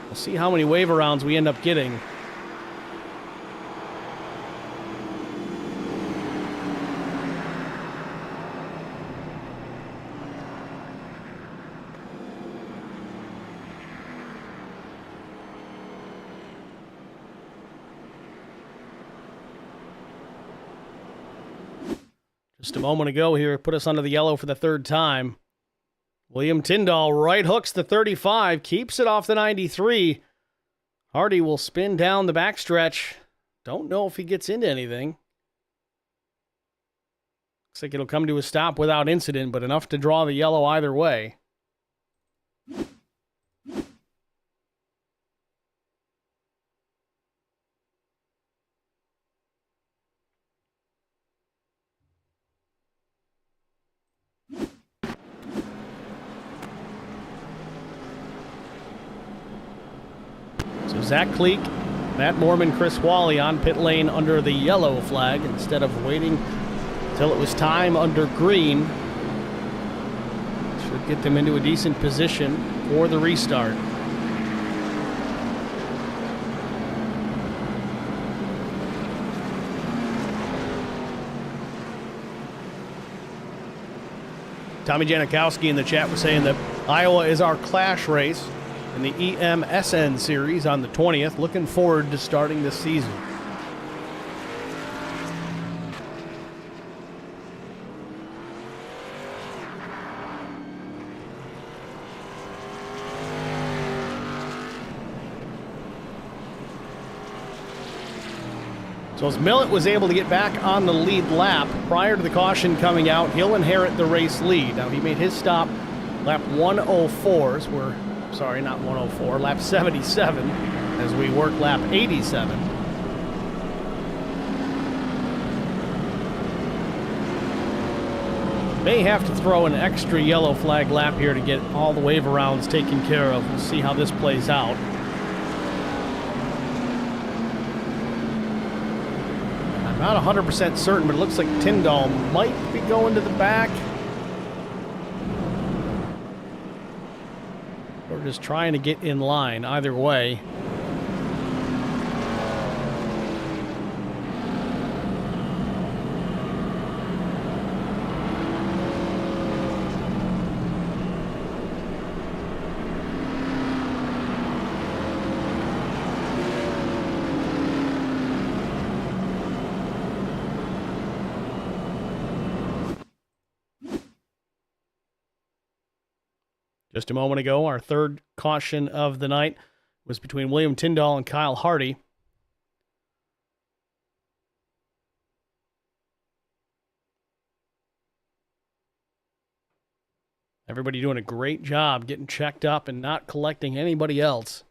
We'll see how many wave arounds we end up getting. Just a moment ago here, put us under the yellow for the 3rd time. William Tyndall right hooks the 35, keeps it off the 93. Hardy will spin down the backstretch. Don't know if he gets into anything. Looks like it'll come to a stop without incident, but enough to draw the yellow either way. So Zach Cleek, Matt Mormon, Chris Wally on pit lane under the yellow flag instead of waiting until it was time under green. Should get them into a decent position for the restart. Tommy Janikowski in the chat was saying that Iowa is our clash race in the EMSN series on the 20th. Looking forward to starting this season. So as Millett was able to get back on the lead lap prior to the caution coming out, he'll inherit the race lead. Now he made his stop lap 104, sorry, not 104, lap 77 as we work lap 87. May have to throw an extra yellow flag lap here to get all the wave arounds taken care of. We'll see how this plays out. I'm not 100% certain, but it looks like Tyndall might be going to the back. Or just trying to get in line, either way. Just a moment ago, our third caution of the night was between William Tyndall and Kyle Hardy. Everybody doing a great job getting checked up and not collecting anybody else.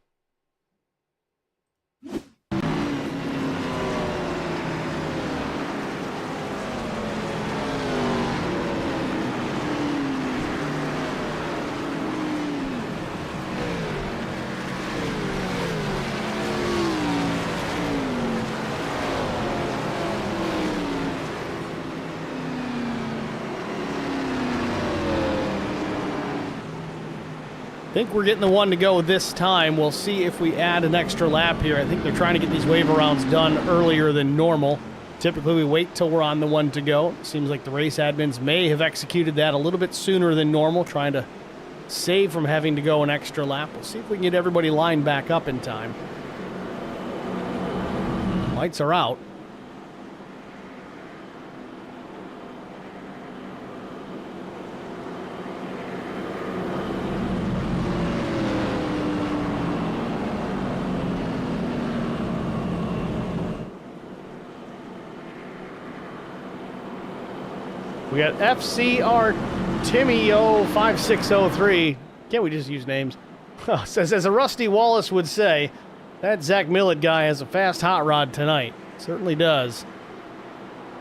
I think we're getting the one to go this time. We'll see if we add an extra lap here. I think they're trying to get these waiver rounds done earlier than normal. Typically, we wait till we're on the one to go. Seems like the race admins may have executed that a little bit sooner than normal, trying to save from having to go an extra lap. We'll see if we can get everybody lined back up in time. Lights are out. We got FCR Timmy 5603. Can't we just use names? Says, as a Rusty Wallace would say, that Zach Millett guy has a fast hot rod tonight. Certainly does.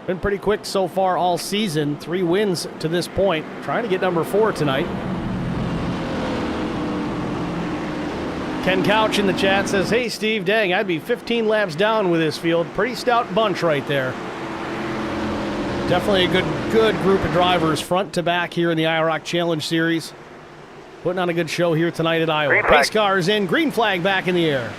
Been pretty quick so far all season. 3 wins to this point. Trying to get number 4 tonight. Ken Couch in the chat says, hey, Steve, dang, I'd be 15 laps down with this field. Pretty stout bunch right there. Definitely a good group of drivers front to back here in the IROC Challenge Series. Putting on a good show here tonight at Iowa. Pace car is in. Green flag back in the air.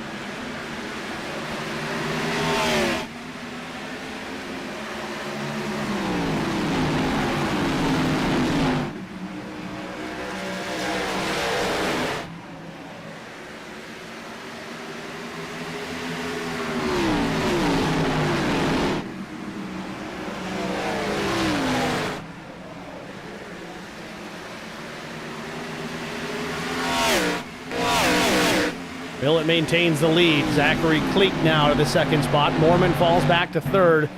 Millett maintains the lead. Zachary Cleek now to the second spot. Mormon falls back to third.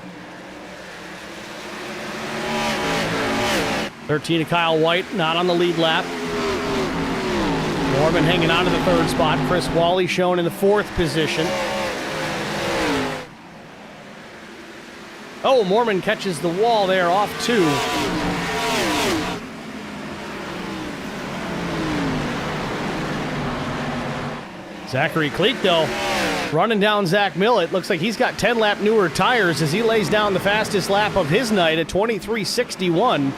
13 to Kyle White, not on the lead lap. Mormon hanging on to the third spot. Chris Wally shown in the 4th position. Oh, Mormon catches the wall there off 2. Zachary Cleek, though, running down Zach Millett. Looks like he's got 10-lap newer tires as he lays down the fastest lap of his night at 23:61.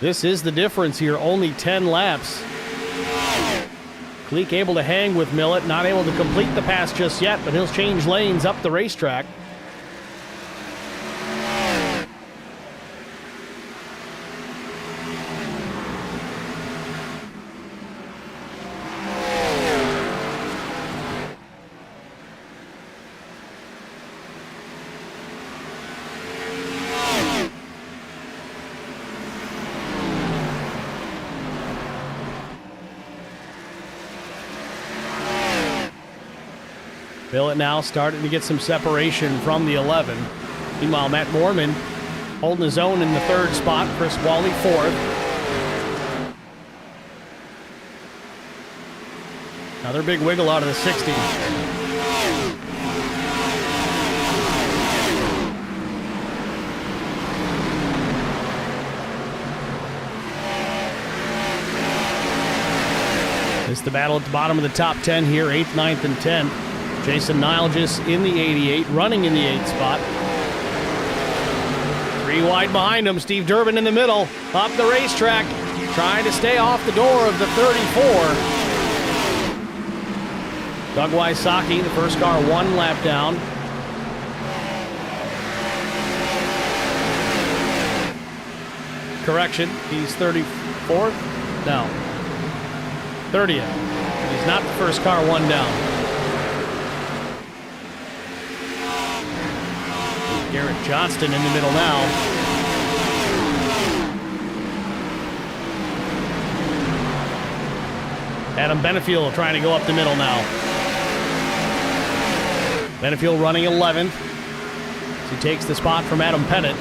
This is the difference here, only 10 laps. Cleek able to hang with Millett, not able to complete the pass just yet, but he'll change lanes up the racetrack. Millett now starting to get some separation from the 11. Meanwhile, Matt Mormon holding his own in the 3rd spot. Chris Wally 4th. Another big wiggle out of the 60. It's the battle at the bottom of the top 10 here, 8th, 9th, and 10th. Jason Nilgis in the 88, running in the 8th spot. 3 wide behind him. Steve Durbin in the middle, up the racetrack, trying to stay off the door of the 34. Doug Wysocki, the first car, 1 lap down. Correction, he's 34th? No. 30th. He's not the first car, 1 down. Garrett Johnston in the middle now. Adam Benefiel trying to go up the middle now. Benefiel running 11th. He takes the spot from Adam Pettit.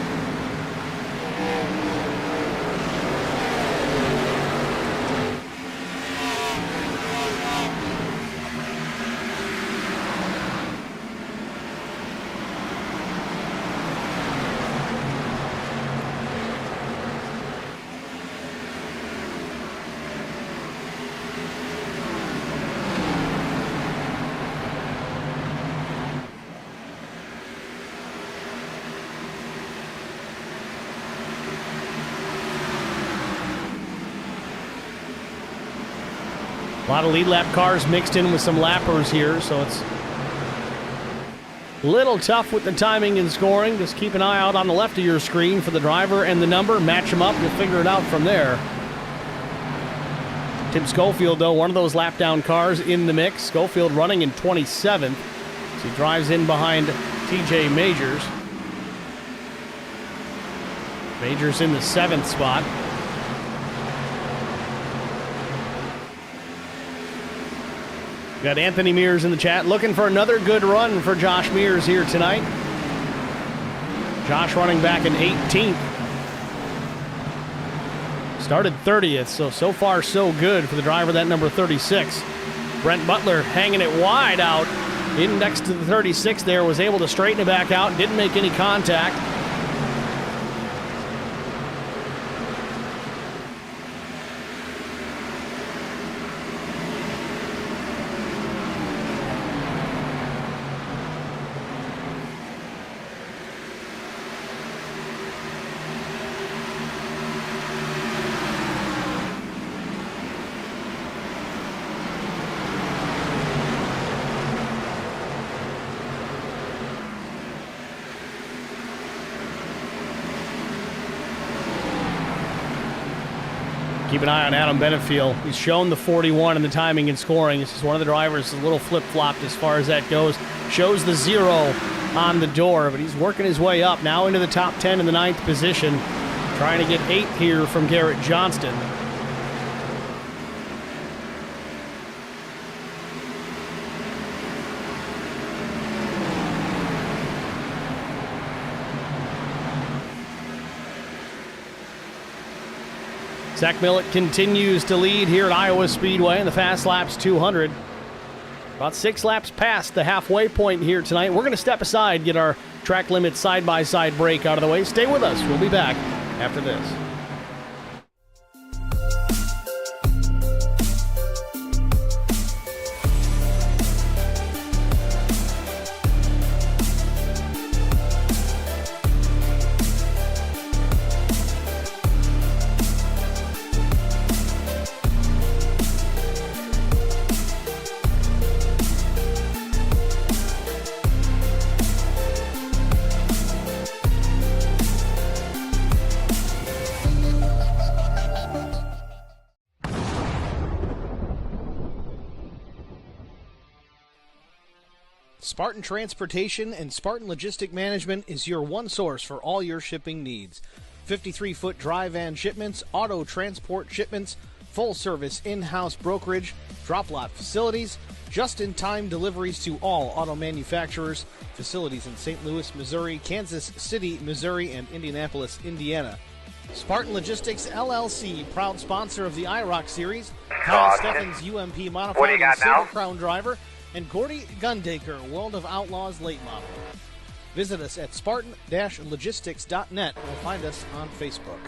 A lot of lead lap cars mixed in with some lappers here, so it's a little tough with the timing and scoring. Just keep an eye out on the left of your screen for the driver and the number. Match them up. You'll figure it out from there. Tim Schofield, though, one of those lap down cars in the mix. Schofield running in 27th. So he drives in behind TJ Majors. Majors in the 7th spot. Got Anthony Mears in the chat looking for another good run for Josh Mears here tonight. Josh running back in 18th. Started 30th, so far so good for the driver, that number 36. Brent Butler hanging it wide out in next to the 36 there, was able to straighten it back out, didn't make any contact. Keep an eye on Adam Benefiel. He's shown the 41 in the timing and scoring. This is one of the drivers a little flip-flopped as far as that goes. Shows the 0 on the door, but he's working his way up now into the top 10 in the 9th position. Trying to get 8th here from Garrett Johnston. Zach Millett continues to lead here at Iowa Speedway in the Fast Laps 200. About 6 laps past the halfway point here tonight. We're going to step aside, get our track limit side-by-side break out of the way. Stay with us. We'll be back after this. Spartan Transportation and Spartan Logistic Management is your one source for all your shipping needs. 53-foot dry van shipments, auto transport shipments, full-service in-house brokerage, drop-lot facilities, just-in-time deliveries to all auto manufacturers, facilities in St. Louis, Missouri, Kansas City, Missouri, and Indianapolis, Indiana. Spartan Logistics, LLC, proud sponsor of the IROC Series, Kyle Steffens, UMP Modified and Silver Crown driver, and Gordy Gundaker, World of Outlaws late model. Visit us at spartan-logistics.net or find us on Facebook.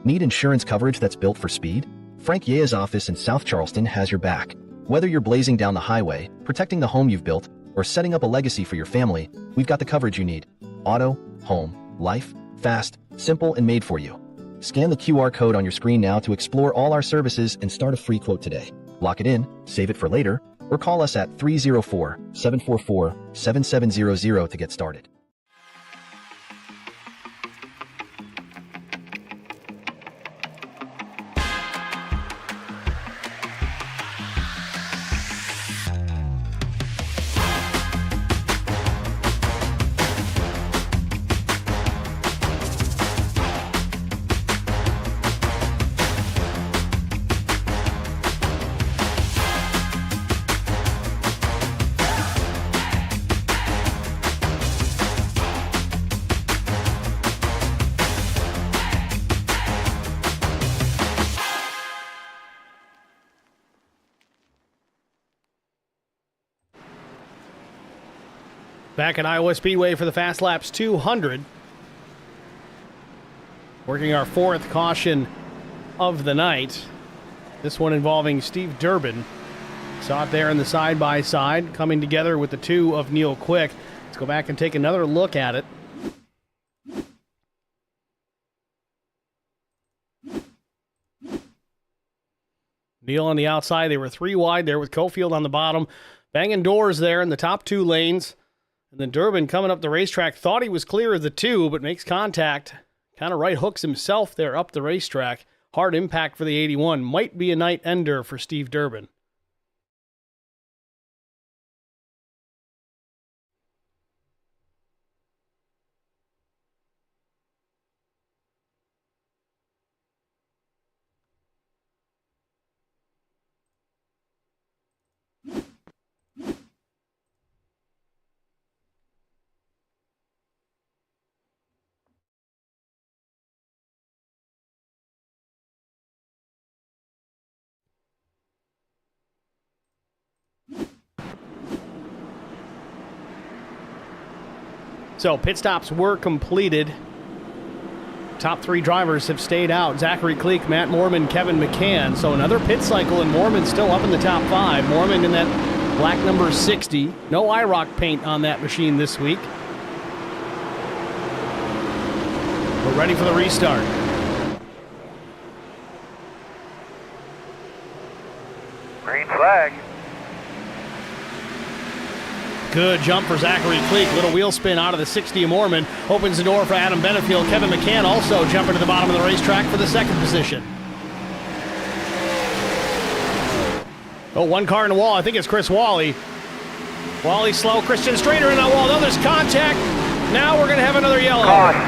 Need insurance coverage that's built for speed? Frank Yea's office in South Charleston has your back. Whether you're blazing down the highway, protecting the home you've built, or setting up a legacy for your family, we've got the coverage you need. Auto, home, life, fast, simple, and made for you. Scan the QR code on your screen now to explore all our services and start a free quote today. Lock it in, save it for later, or call us at 304-744-7700 to get started. Back at Iowa Speedway for the Fast Laps 200. Working our fourth caution of the night. This one involving Steve Durbin. Saw it there in the side-by-side, coming together with the two of Neil Quick. Let's go back and take another look at it. Neil on the outside. They were three wide there with Cofield on the bottom. Banging doors there in the top two lanes. And then Durbin coming up the racetrack, thought he was clear of the two, but makes contact. Kind of right hooks himself there up the racetrack. Hard impact for the 81. Might be a night ender for Steve Durbin. So pit stops were completed. Top three drivers have stayed out. Zachary Cleek, Matt Moorman, Kevin McCann. So another pit cycle, and Moorman still up in the top five. Moorman in that black number 60. No IROC paint on that machine this week. We're ready for the restart. Green flag. Good jump for Zachary Cleek. Little wheel spin out of the 60 of Moorman. Opens the door for Adam Benefield. Kevin McCann also jumping to the bottom of the racetrack for the second position. Oh, one car in the wall. I think it's Chris Wally. Wally slow. Christian Strader in that wall. Now there's contact. Now we're going to have another yellow. Caution.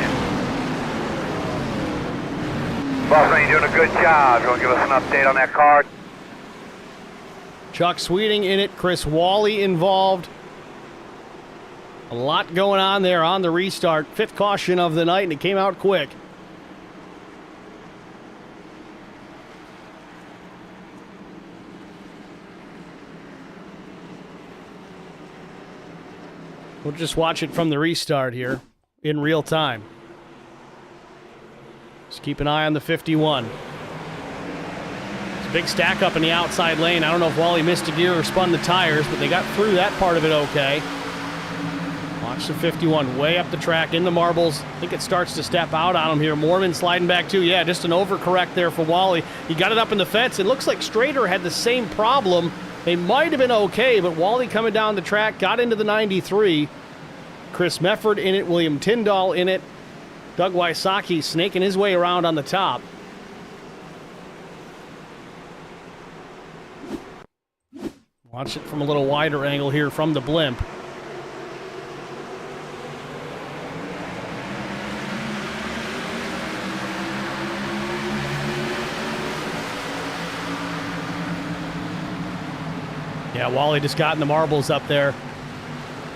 Boss, you're doing a good job. You want to give us an update on that car? Chuck Sweeting in it. Chris Wally involved. A lot going on there on the restart. Fifth caution of the night, and it came out quick. We'll just watch it from the restart here in real time. Just keep an eye on the 51. It's a big stack up in the outside lane. I don't know if Wally missed a gear or spun the tires, but they got through that part of it okay. Watch the 51 way up the track in the marbles. I think it starts to step out on him here. Moorman sliding back too. Yeah, just an overcorrect there for Wally. He got it up in the fence. It looks like Strader had the same problem. They might have been okay, but Wally coming down the track, got into the 93. Chris Mefford in it, William Tyndall in it. Doug Wysocki snaking his way around on the top. Watch it from a little wider angle here from the blimp. Yeah, Wally just got in the marbles up there.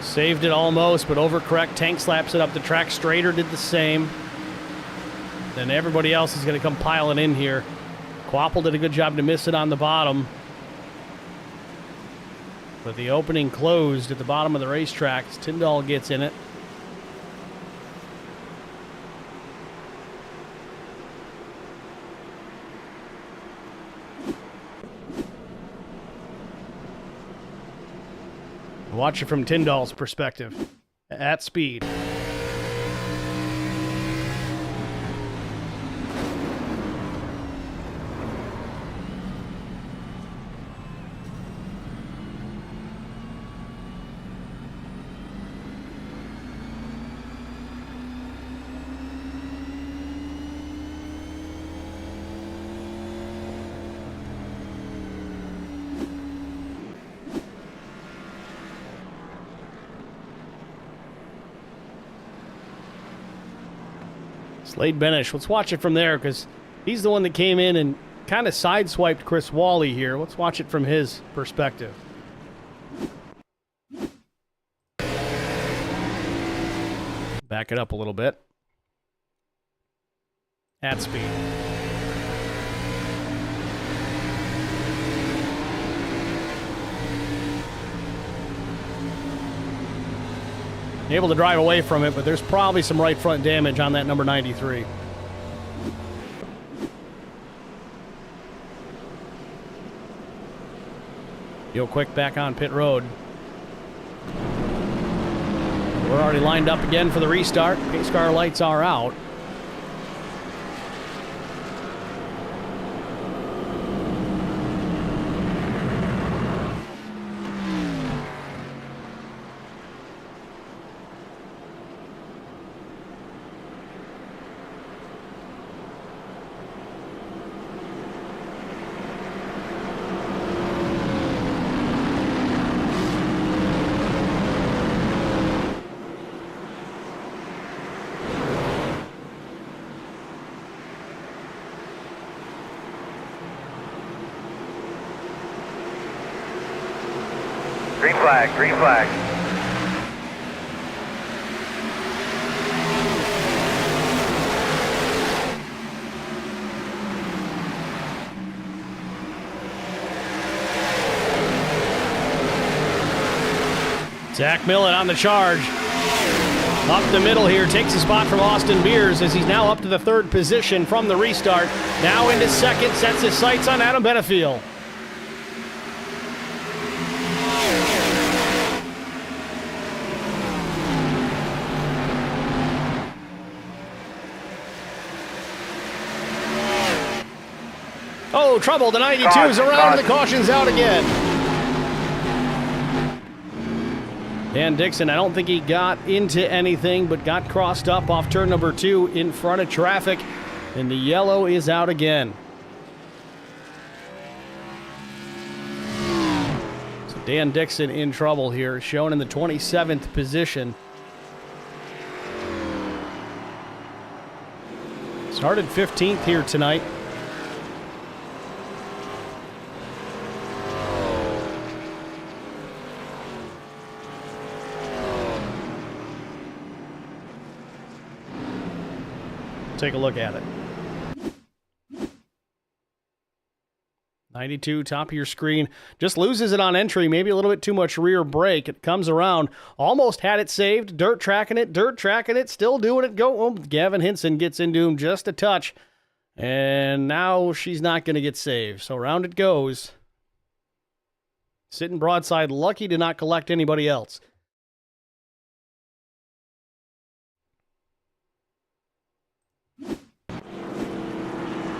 Saved it almost, but overcorrect. Tank slaps it up the track. Strader did the same. Then everybody else is going to come piling in here. Quapple did a good job to miss it on the bottom. But the opening closed at the bottom of the racetrack as Tyndall gets in it. Watch it from Tyndall's perspective. At speed. Slade Benish, let's watch it from there because he's the one that came in and kind of sideswiped Chris Wally here. Let's watch it from his perspective. Back it up a little bit. At speed. Able to drive away from it, but there's probably some right front damage on that number 93. Real quick back on pit road. We're already lined up again for the restart. Pace car lights are out. Green flag, green flag. Zach Millett on the charge. Up the middle here, takes a spot from Austin Beers as he's now up to the third position from the restart. Now into second, sets his sights on Adam Benefiel. Oh, trouble. The 92's around and the caution's out again. Dan Dixon, I don't think he got into anything, but got crossed up off turn number 2 in front of traffic, and the yellow is out again. So Dan Dixon in trouble here, shown in the 27th position. Started 15th here tonight. Take a look at it. 92, top of your screen. Just loses it on entry. Maybe a little bit too much rear brake. It comes around. Almost had it saved. Dirt tracking it. Still doing it. Go. Oh, Gavin Hinson gets into him just a touch. And now she's not going to get saved. So round it goes. Sitting broadside. Lucky to not collect anybody else.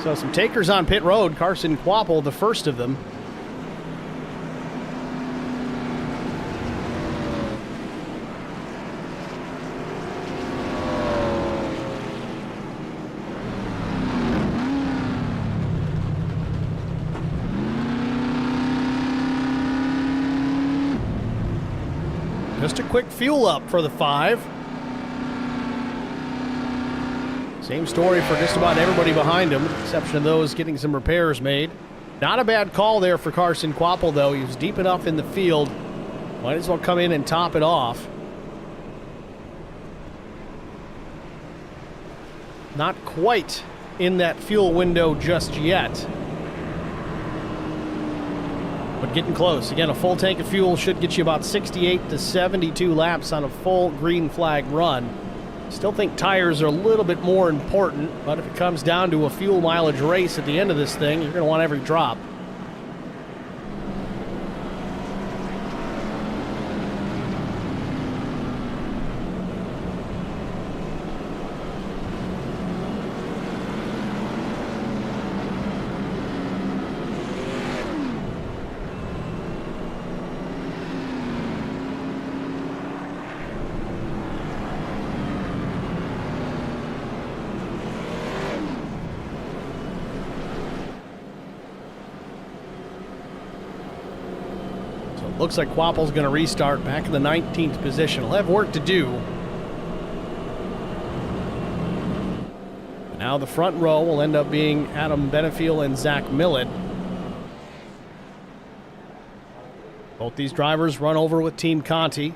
So some takers on pit road. Carson Quapple, the first of them. Just a quick fuel up for the 5. Same story for just about everybody behind him, with the exception of those getting some repairs made. Not a bad call there for Carson Quapple, though. He was deep enough in the field. Might as well come in and top it off. Not quite in that fuel window just yet. But getting close. Again, a full tank of fuel should get you about 68 to 72 laps on a full green flag run. Still think tires are a little bit more important, but if it comes down to a fuel mileage race at the end of this thing, you're going to want every drop. Looks like Quapple's going to restart back in the 19th position. He'll have work to do. Now the front row will end up being Adam Benefiel and Zach Millett. Both these drivers run over with Team Conti.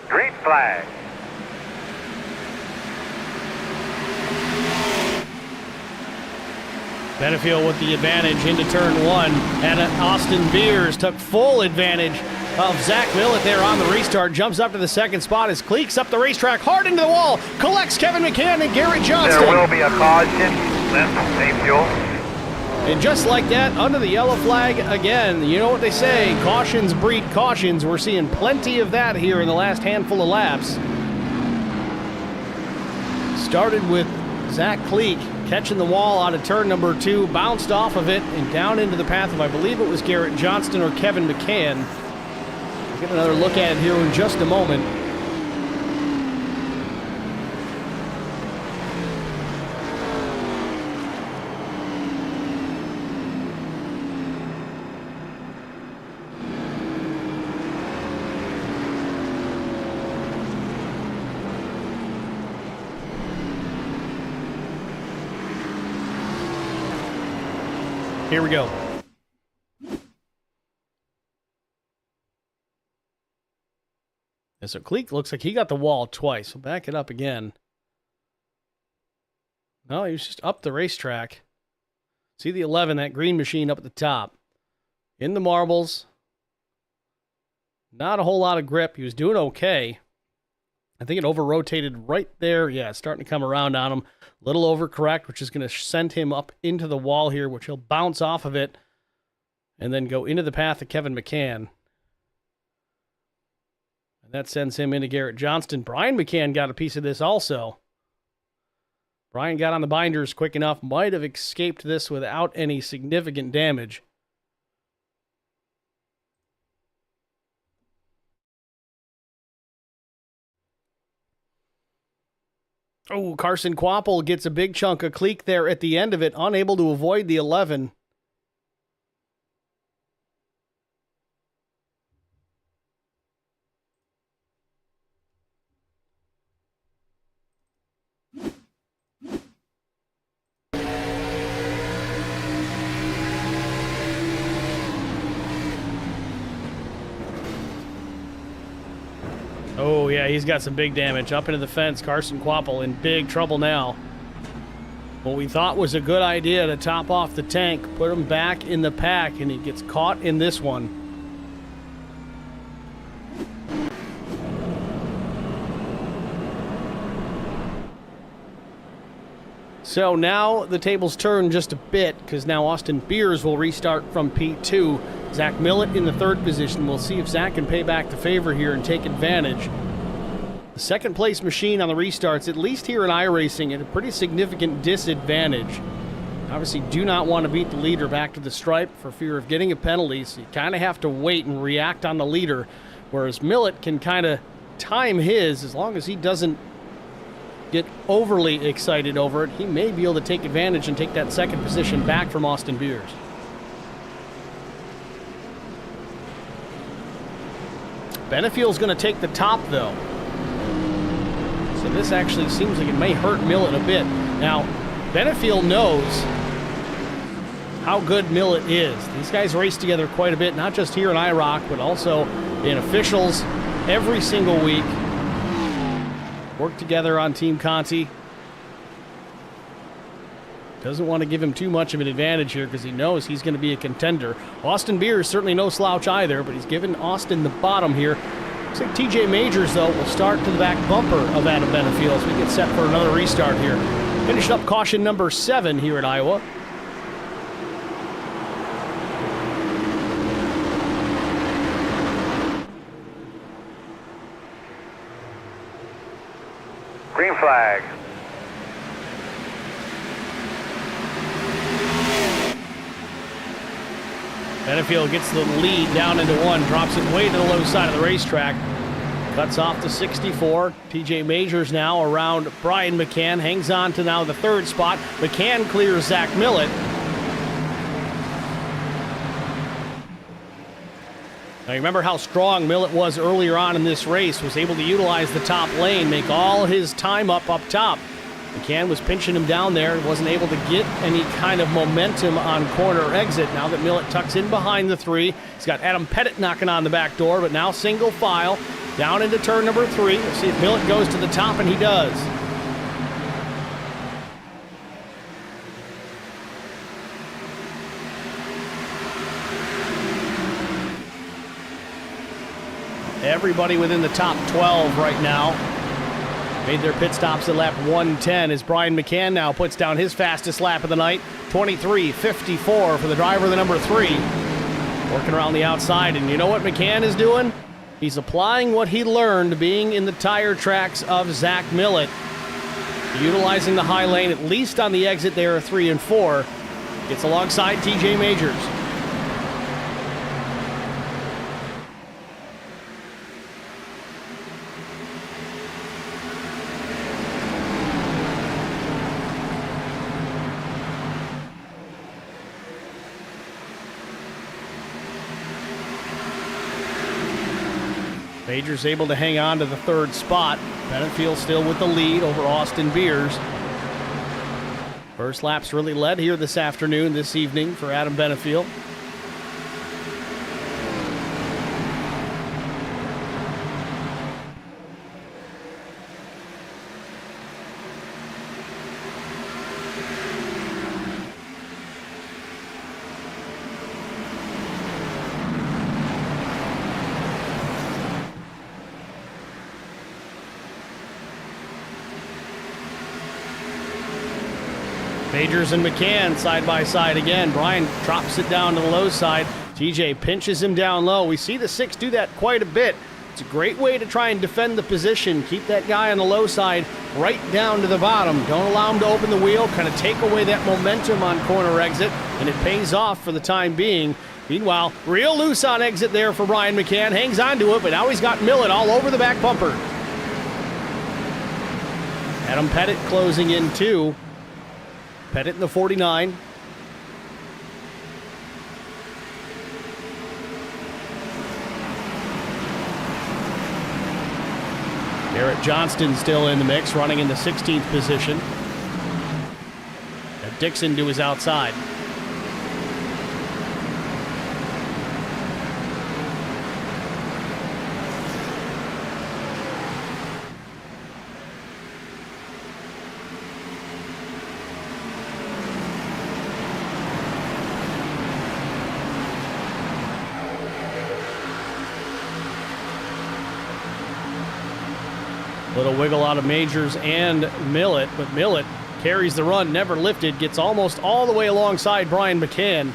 Green flag. Benefiel with the advantage into turn one, and Austin Beers took full advantage of Zach Millett there on the restart. Jumps up to the second spot as Cleeks up the racetrack, hard into the wall, collects Kevin McCann and Garrett Johnston. There will be a caution. Same fuel. And just like that, under the yellow flag again. You know what they say, cautions breed cautions. We're seeing plenty of that here in the last handful of laps. Started with Zach Cleek catching the wall out of turn number 2, bounced off of it and down into the path of, I believe it was Garrett Johnston or Kevin McCann. We'll get another look at it here in just a moment. Here we go. And so Cleek looks like he got the wall twice. We'll back it up again. No, he was just up the racetrack. See the 11, that green machine up at the top. In the marbles. Not a whole lot of grip. He was doing okay. I think it over-rotated right there. Yeah, it's starting to come around on him. A little overcorrect, which is going to send him up into the wall here, which he'll bounce off of it and then go into the path of Kevin McCann. And that sends him into Garrett Johnston. Brian McCann got a piece of this also. Brian got on the binders quick enough, might have escaped this without any significant damage. Oh, Carson Quapple gets a big chunk of Cleek there at the end of it, unable to avoid the 11. Oh, yeah, he's got some big damage. Up into the fence, Carson Quapple in big trouble now. What we thought was a good idea to top off the tank, put him back in the pack, and he gets caught in this one. So now the tables turn just a bit, because now Austin Beers will restart from P2. Zach Millett in the third position. We'll see if Zach can pay back the favor here and take advantage. The second place machine on the restarts, at least here in iRacing, at a pretty significant disadvantage. Obviously do not want to beat the leader back to the stripe for fear of getting a penalty, so you kind of have to wait and react on the leader, whereas Millett can kind of time his. As long as he doesn't get overly excited over it, he may be able to take advantage and take that second position back from Austin Beers. Benefiel's going to take the top, though. So this actually seems like it may hurt Millett a bit. Now, Benefiel knows how good Millet is. These guys race together quite a bit, not just here in IROC, but also in officials every single week. Work together on Team Conti. Doesn't want to give him too much of an advantage here because he knows he's going to be a contender. Austin Beer is certainly no slouch either, but he's given Austin the bottom here. Looks like TJ Majors, though, will start to the back bumper of Adam Benefiel as we get set for another restart here. Finished up caution number 7 here at Iowa. Green flag. Benefiel gets the lead down into 1, drops it way to the low side of the racetrack. Cuts off the 64. TJ Majors now around Brian McCann. Hangs on to now the 3rd spot. McCann clears Zach Millet. Now remember how strong Millet was earlier on in this race. Was able to utilize the top lane, make all his time up top. McCann was pinching him down there. Wasn't able to get any kind of momentum on corner exit. Now that Millet tucks in behind the 3. He's got Adam Pettit knocking on the back door, but now single file down into turn number 3. We'll see if Millet goes to the top, and he does. Everybody within the top 12 right now. Made their pit stops at lap 110 as Brian McCann now puts down his fastest lap of the night. 23:54 for the driver of the number 3. Working around the outside, and you know what McCann is doing? He's applying what he learned being in the tire tracks of Zach Millet. Utilizing the high lane, at least on the exit there of 3 and 4. Gets alongside TJ Majors. Majors able to hang on to the 3rd spot. Benefiel still with the lead over Austin Beers. First lap's really led here this afternoon, this evening for Adam Benefiel. Majors and McCann side by side again. Brian drops it down to the low side. TJ pinches him down low. We see the 6 do that quite a bit. It's a great way to try and defend the position. Keep that guy on the low side right down to the bottom. Don't allow him to open the wheel. Kind of take away that momentum on corner exit, and it pays off for the time being. Meanwhile, real loose on exit there for Brian McCann. Hangs on to it, but now he's got Millet all over the back bumper. Adam Pettit closing in 2. Pettit in the 49. Garrett Johnston still in the mix, running in the 16th position. And Dixon to his outside. Little wiggle out of Majors and Millet, but Millet carries the run, never lifted, gets almost all the way alongside Brian McCann.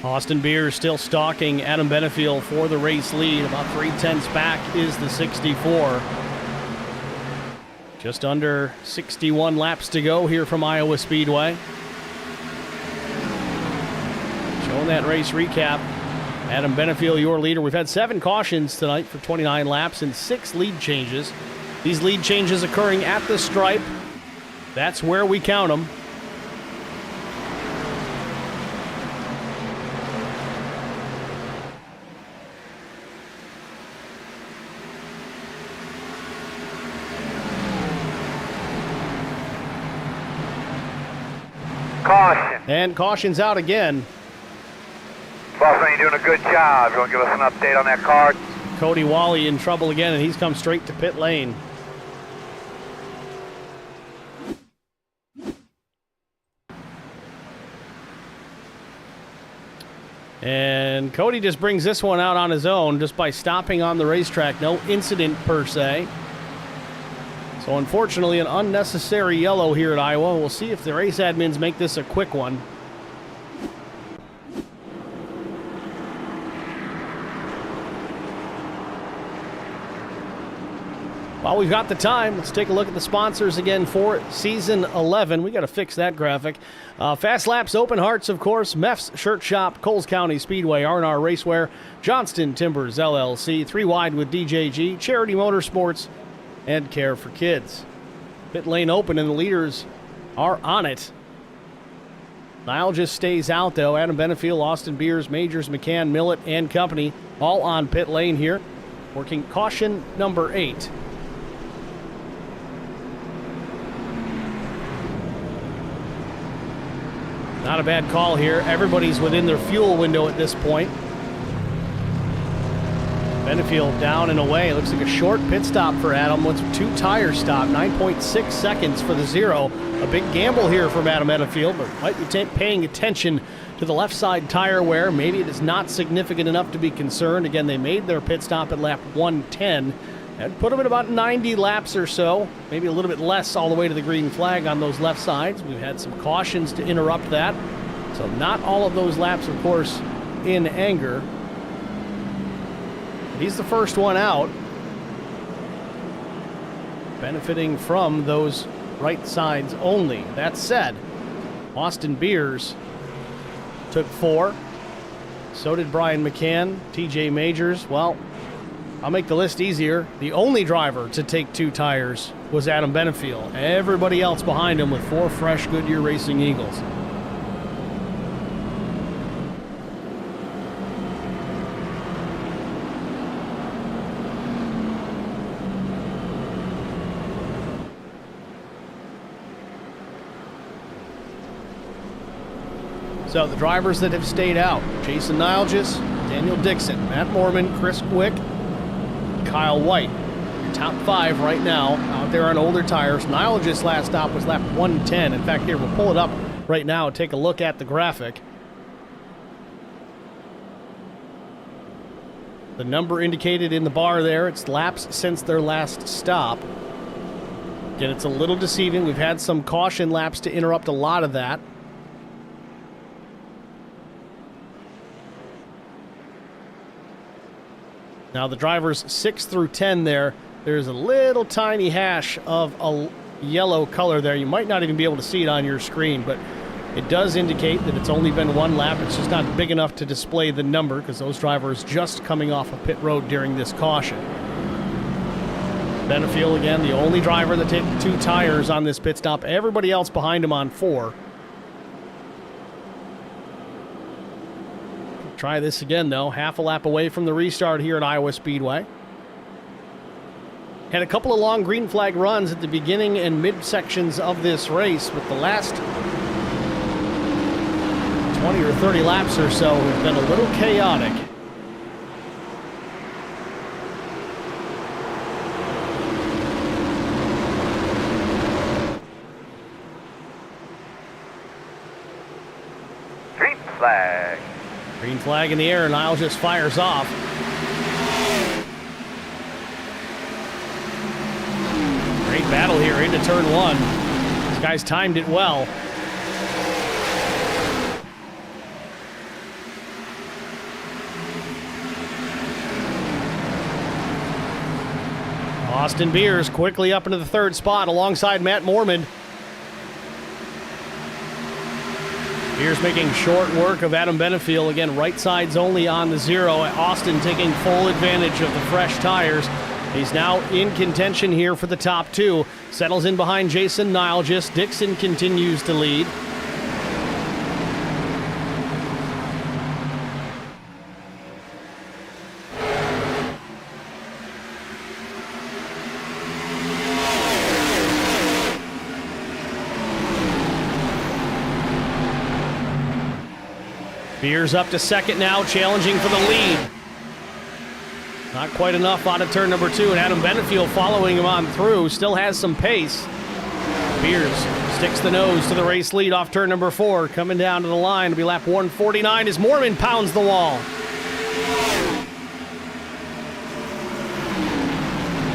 Austin Beer still stalking Adam Benefiel for the race lead. About 3/10 back is the 64. Just under 61 laps to go here from Iowa Speedway. Showing that race recap Adam Benefiel, your leader. We've had 7 cautions tonight for 29 laps and 6 lead changes. These lead changes occurring at the stripe. That's where we count them. Caution. And caution's out again. Bossman, you're doing a good job. You want to give us an update on that car? Cody Wally in trouble again, and he's come straight to pit lane. And Cody just brings this one out on his own just by stopping on the racetrack. No incident per se. So unfortunately, an unnecessary yellow here at Iowa. We'll see if the race admins make this a quick one. While we've got the time, let's take a look at the sponsors again for Season 11. We got to fix that graphic. Fast Laps, Open Hearts, of course, Meff's Shirt Shop, Coles County Speedway, R&R Racewear, Johnston Timbers, LLC, 3 Wide with DJG, Charity Motorsports, and Care for Kids. Pit lane open, and the leaders are on it. Nile just stays out, though. Adam Benefiel, Austin Beers, Majors, McCann, Millett, and company all on pit lane here, working caution number 8. Not a bad call here. Everybody's within their fuel window at this point. Benefiel down and away. Looks like a short pit stop for Adam. What's 2 tire stop, 9.6 seconds for the 0. A big gamble here from Adam Benefiel, but might be paying attention to the left side tire wear. Maybe it is not significant enough to be concerned. Again, they made their pit stop at lap 110. That put them at about 90 laps or so, maybe a little bit less all the way to the green flag on those left sides. We've had some cautions to interrupt that. So not all of those laps, of course, in anger. He's the first one out, benefiting from those right sides only. That said, Austin Beers took 4. So did Brian McCann, TJ Majors. Well, I'll make the list easier. The only driver to take 2 tires was Adam Benefiel. Everybody else behind him with 4 fresh Goodyear Racing Eagles. So the drivers that have stayed out: Jason Nilgis, Daniel Dixon, Matt Mormon, Chris Quick, Kyle White. Your top 5 right now out there on older tires. Nilgis' last stop was lap 110. In fact, here, we'll pull it up right now and take a look at the graphic. The number indicated in the bar there, it's laps since their last stop. Again, it's a little deceiving. We've had some caution laps to interrupt a lot of that. Now the drivers 6 through 10 there's a little tiny hash of a yellow color there. You might not even be able to see it on your screen, but it does indicate that it's only been 1 lap. It's just not big enough to display the number because those drivers just coming off of pit road during this caution. Benefiel, again, the only driver that took 2 tires on this pit stop. Everybody else behind him on 4. Try this again, though. Half a lap away from the restart here at Iowa Speedway. Had a couple of long green flag runs at the beginning and mid sections of this race, but the last 20 or 30 laps or so have been a little chaotic. Green flag. Green flag in the air, and Niles just fires off. Great battle here into turn 1. These guys timed it well. Austin Beers quickly up into the 3rd spot alongside Matt Mormon. Here's making short work of Adam Benefiel. Again, right sides only on the 0. Austin taking full advantage of the fresh tires. He's now in contention here for the top 2. Settles in behind Jason Nilgis. Dixon continues to lead. Beers up to second now, challenging for the lead. Not quite enough out of turn number 2, and Adam Benefiel following him on through, still has some pace. Beers sticks the nose to the race lead off turn number 4, coming down to the line. It'll be lap 149 as Mormon pounds the wall.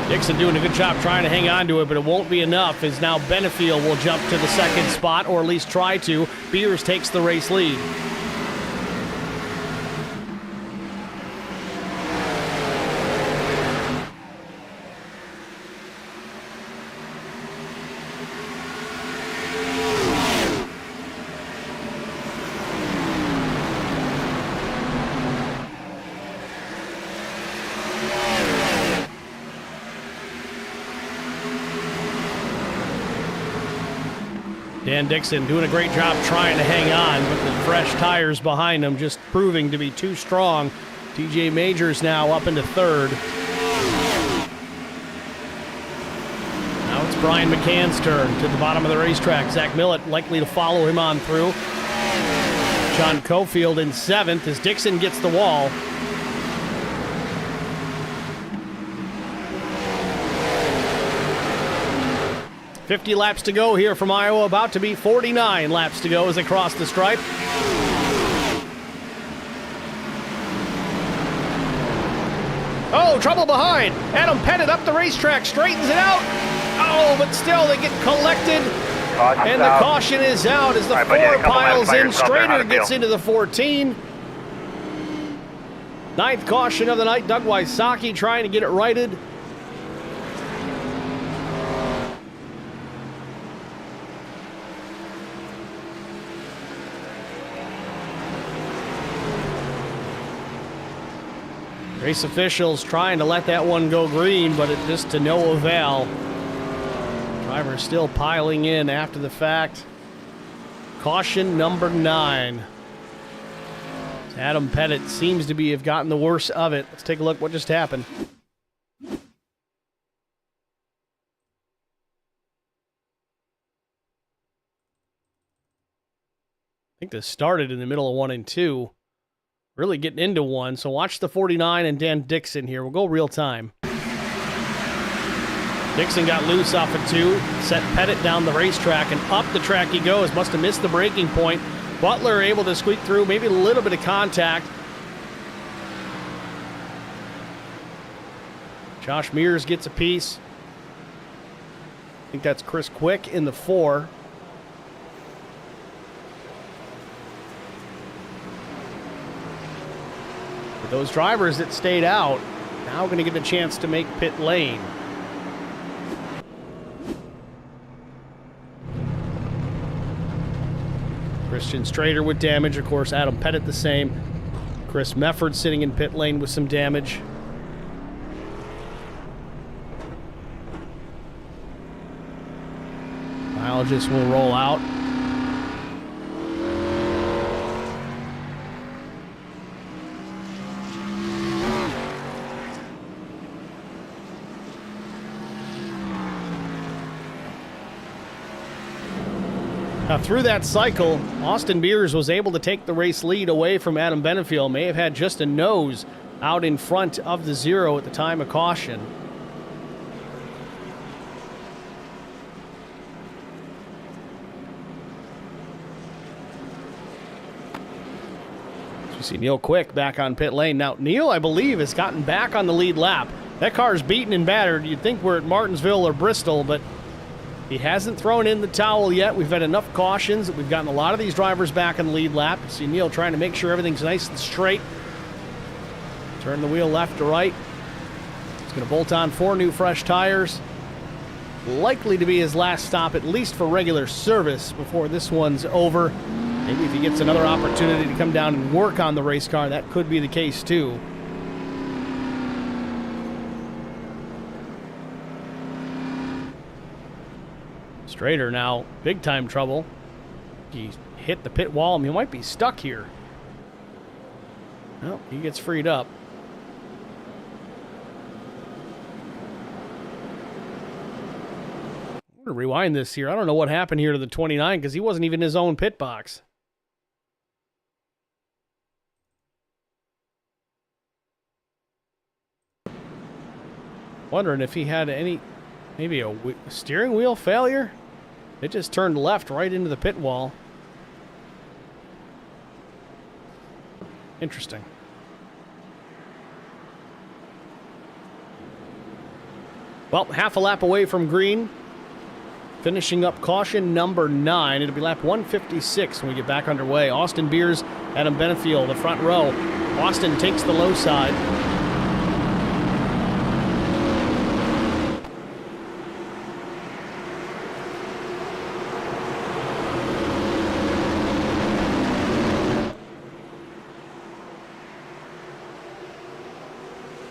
Dixon doing a good job trying to hang on to it, but it won't be enough as now Benefiel will jump to the second spot, or at least try to. Beers takes the race lead. Dan Dixon doing a great job trying to hang on, but the fresh tires behind him just proving to be too strong. TJ Majors now up into third. Now it's Brian McCann's turn to the bottom of the racetrack. Zach Millett likely to follow him on through. John Cofield in 7th as Dixon gets the wall. .50 laps to go here from Iowa, about to be 49 laps to go as they cross the stripe. Oh, trouble behind. Adam Pettit up the racetrack, straightens it out. Oh, but still they get collected. And the caution is out as the 4 piles in. Strader gets into the 14. 9th caution of the night. Doug Wysocki trying to get it righted. Race officials trying to let that one go green, but it just to no avail. Driver still piling in after the fact. Caution number 9. Adam Pettit seems to have gotten the worst of it. Let's take a look what just happened. I think this started in the middle of 1 and 2. Really getting into 1, so watch the 49 and Dan Dixon here. We'll go real time. Dixon got loose off of 2, set Pettit down the racetrack, and up the track he goes. Must have missed the braking point. Butler able to squeak through, maybe a little bit of contact. Josh Mears gets a piece. I think that's Chris Quick in the 4. But those drivers that stayed out now going to get a chance to make pit lane. Christian Strader with damage, of course. Adam Pettit the same. Chris Mefford sitting in pit lane with some damage. Biologist will roll out. Now, through that cycle, Austin Beers was able to take the race lead away from Adam Benefiel. May have had just a nose out in front of the 0 at the time of caution. So you see Neil Quick back on pit lane. Now, Neil, I believe, has gotten back on the lead lap. That car's beaten and battered. You'd think we're at Martinsville or Bristol, but he hasn't thrown in the towel yet. We've had enough cautions that we've gotten a lot of these drivers back on the lead lap. You see Neil trying to make sure everything's nice and straight. Turn the wheel left to right. He's going to bolt on 4 new fresh tires. Likely to be his last stop, at least for regular service, before this one's over. Maybe if he gets another opportunity to come down and work on the race car, that could be the case too. Strader now, big time trouble. He hit the pit wall. He might be stuck here. Well, he gets freed up. I'm going to rewind this here. I don't know what happened here to the 29 because he wasn't even in his own pit box. Wondering if he had maybe a steering wheel failure? It just turned left right into the pit wall. Interesting. Well, half a lap away from green. Finishing up caution number 9. It'll be lap 156 when we get back underway. Austin Beers, Adam Benefiel, the front row. Austin takes the low side.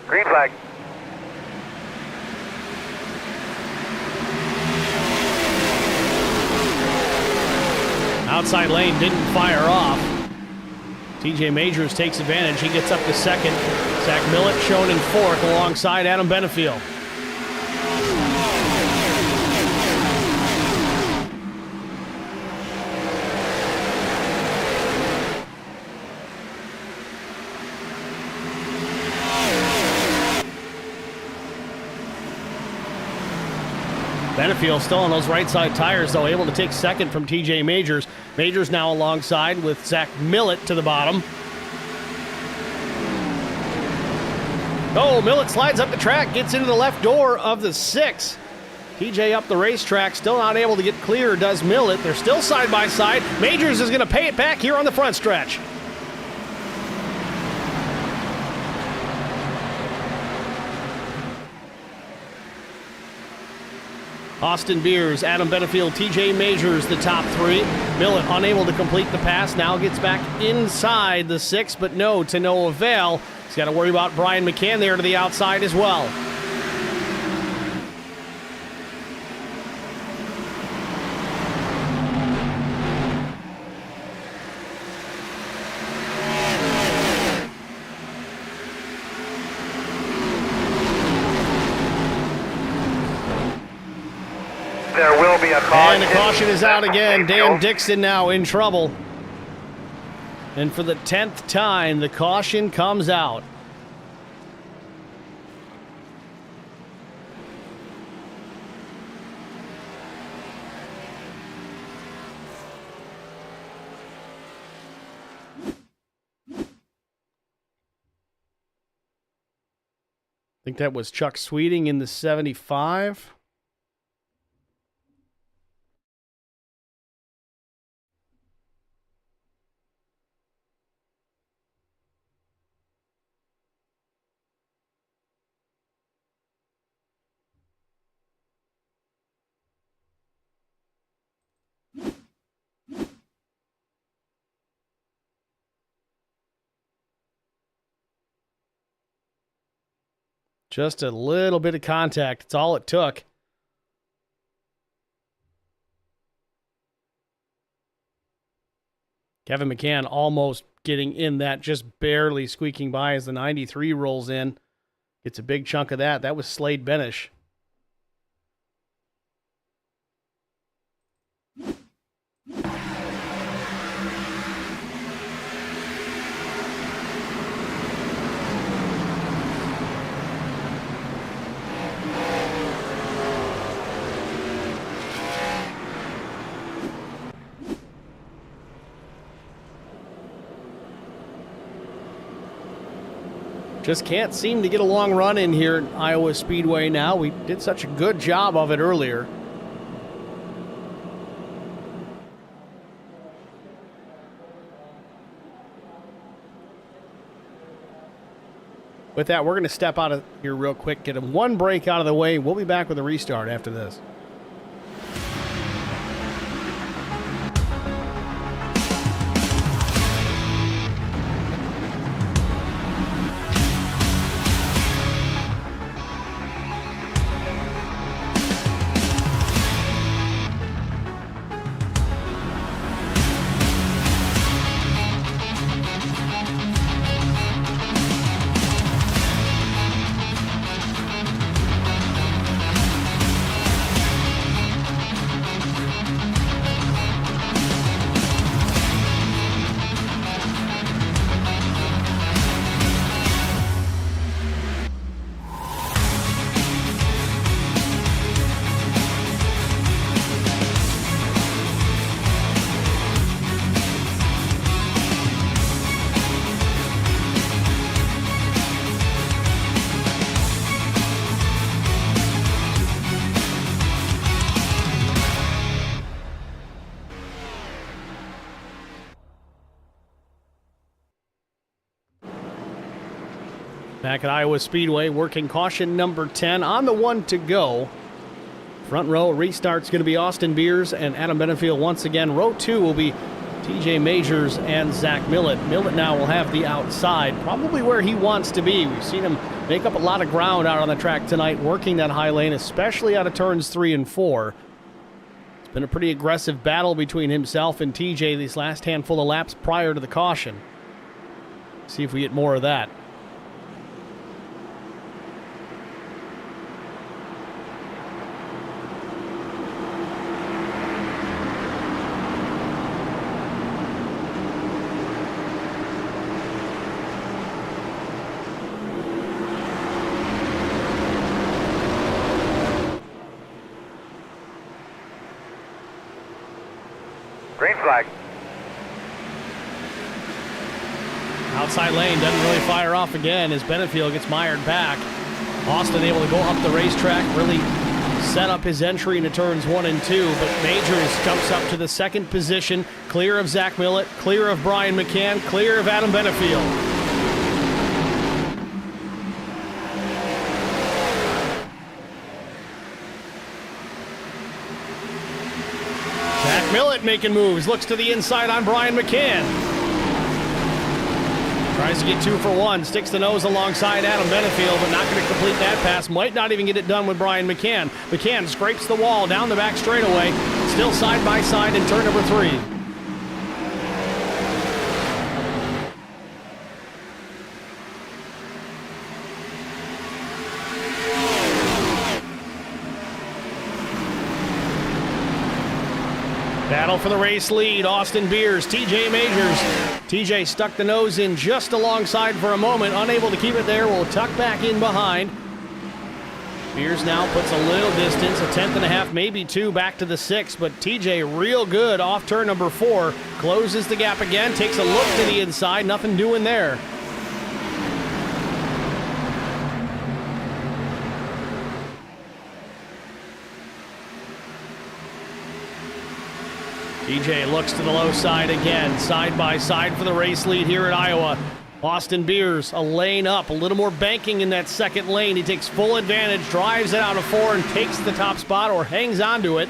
Green flag. Outside lane didn't fire off. TJ Majors takes advantage. He gets up to second. Zach Millett shown in fourth alongside Adam Benefiel. Benefiel still on those right side tires, though, able to take second from TJ Majors. Majors now alongside with Zach Millett to the bottom. Oh, Millett slides up the track, gets into the left door of the 6. TJ up the racetrack, still not able to get clear, does Millett. They're still side by side. Majors is going to pay it back here on the front stretch. Austin Beers, Adam Benefiel, TJ Majors, the top 3. Millett unable to complete the pass, now gets back inside the 6, but to no avail. He's got to worry about Brian McCann there to the outside as well. There will be a caution. And the caution is out again. Dan Dixon now in trouble. And for the 10th time, the caution comes out. I think that was Chuck Sweeting in the 75. Just a little bit of contact. It's all it took. Kevin McCann almost getting in that, just barely squeaking by as the 93 rolls in. Gets a big chunk of that. That was Slade Benish. Just can't seem to get a long run in here at Iowa Speedway now. We did such a good job of it earlier. With that, we're going to step out of here real quick, get one break out of the way. We'll be back with a restart after this. Back at Iowa Speedway, working caution number 10 on the one to go. Front row restart's going to be Austin Beers and Adam Benefield once again. Row 2 will be TJ Majors and Zach Millett. Millett now will have the outside, probably where he wants to be. We've seen him make up a lot of ground out on the track tonight, working that high lane, especially out of turns 3 and 4. It's been a pretty aggressive battle between himself and TJ these last handful of laps prior to the caution. See if we get more of that. Green flag. Outside lane doesn't really fire off again as Benefield gets mired back. Austin able to go up the racetrack, really set up his entry into turns 1 and 2, but Majors jumps up to the second position, clear of Zach Millett, clear of Brian McCann, clear of Adam Benefield. Millett making moves, looks to the inside on Brian McCann. Tries to get 2 for 1, sticks the nose alongside Adam Benefield, but not going to complete that pass. Might not even get it done with Brian McCann. McCann scrapes the wall down the back straightaway, still side by side in turn number 3. Battle for the race lead, Austin Beers, TJ Majors. TJ stuck the nose in just alongside for a moment, unable to keep it there, will tuck back in behind. Beers now puts a little distance, a tenth and a half, maybe 2, back to the 6, but TJ real good off turn number 4, closes the gap again, takes a look to the inside, nothing doing there. TJ looks to the low side again, side by side for the race lead here at Iowa. Austin Beers, a lane up, a little more banking in that second lane. He takes full advantage, drives it out of 4 and takes the top spot or hangs on to it.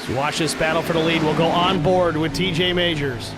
So watch this battle for the lead. We'll go on board with TJ Majors.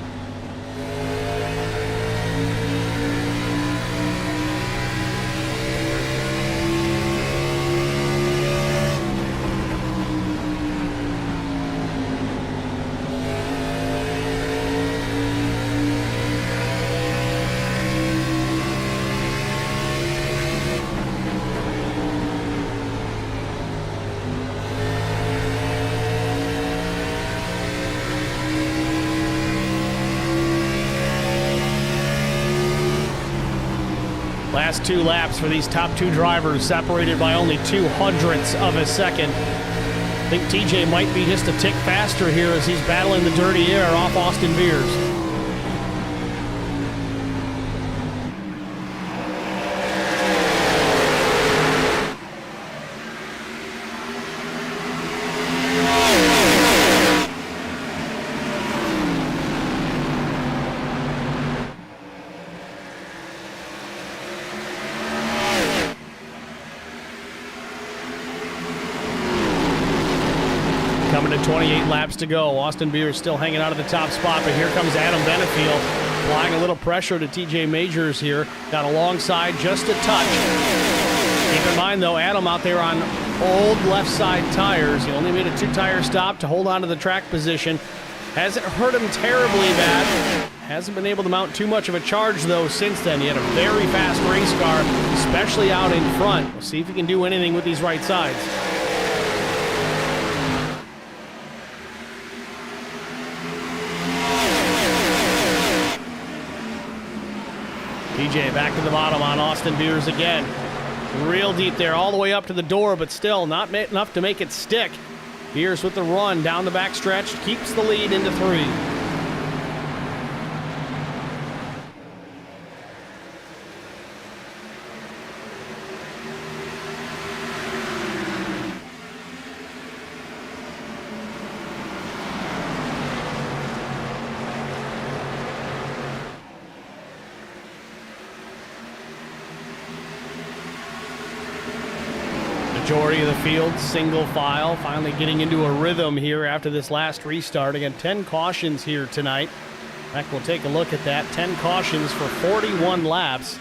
Last 2 laps for these top 2 drivers, separated by only 0.02 of a second. I think TJ might be just a tick faster here as he's battling the dirty air off Austin Beers. Coming to 28 laps to go. Austin Beers still hanging out of the top spot, but here comes Adam Benefield, applying a little pressure to TJ Majors here. Got alongside just a touch. Keep in mind, though, Adam out there on old left side tires. He only made a 2-tire stop to hold on to the track position. Hasn't hurt him terribly bad. Hasn't been able to mount too much of a charge, though, since then. He had a very fast race car, especially out in front. We'll see if he can do anything with these right sides. TJ back to the bottom on Austin Beers again. Real deep there, all the way up to the door, but still not enough to make it stick. Beers with the run down the backstretch, keeps the lead into 3. majority of the field, single file, finally getting into a rhythm here after this last restart. Again, 10 cautions here tonight. In fact, we'll take a look at that. 10 cautions for 41 laps.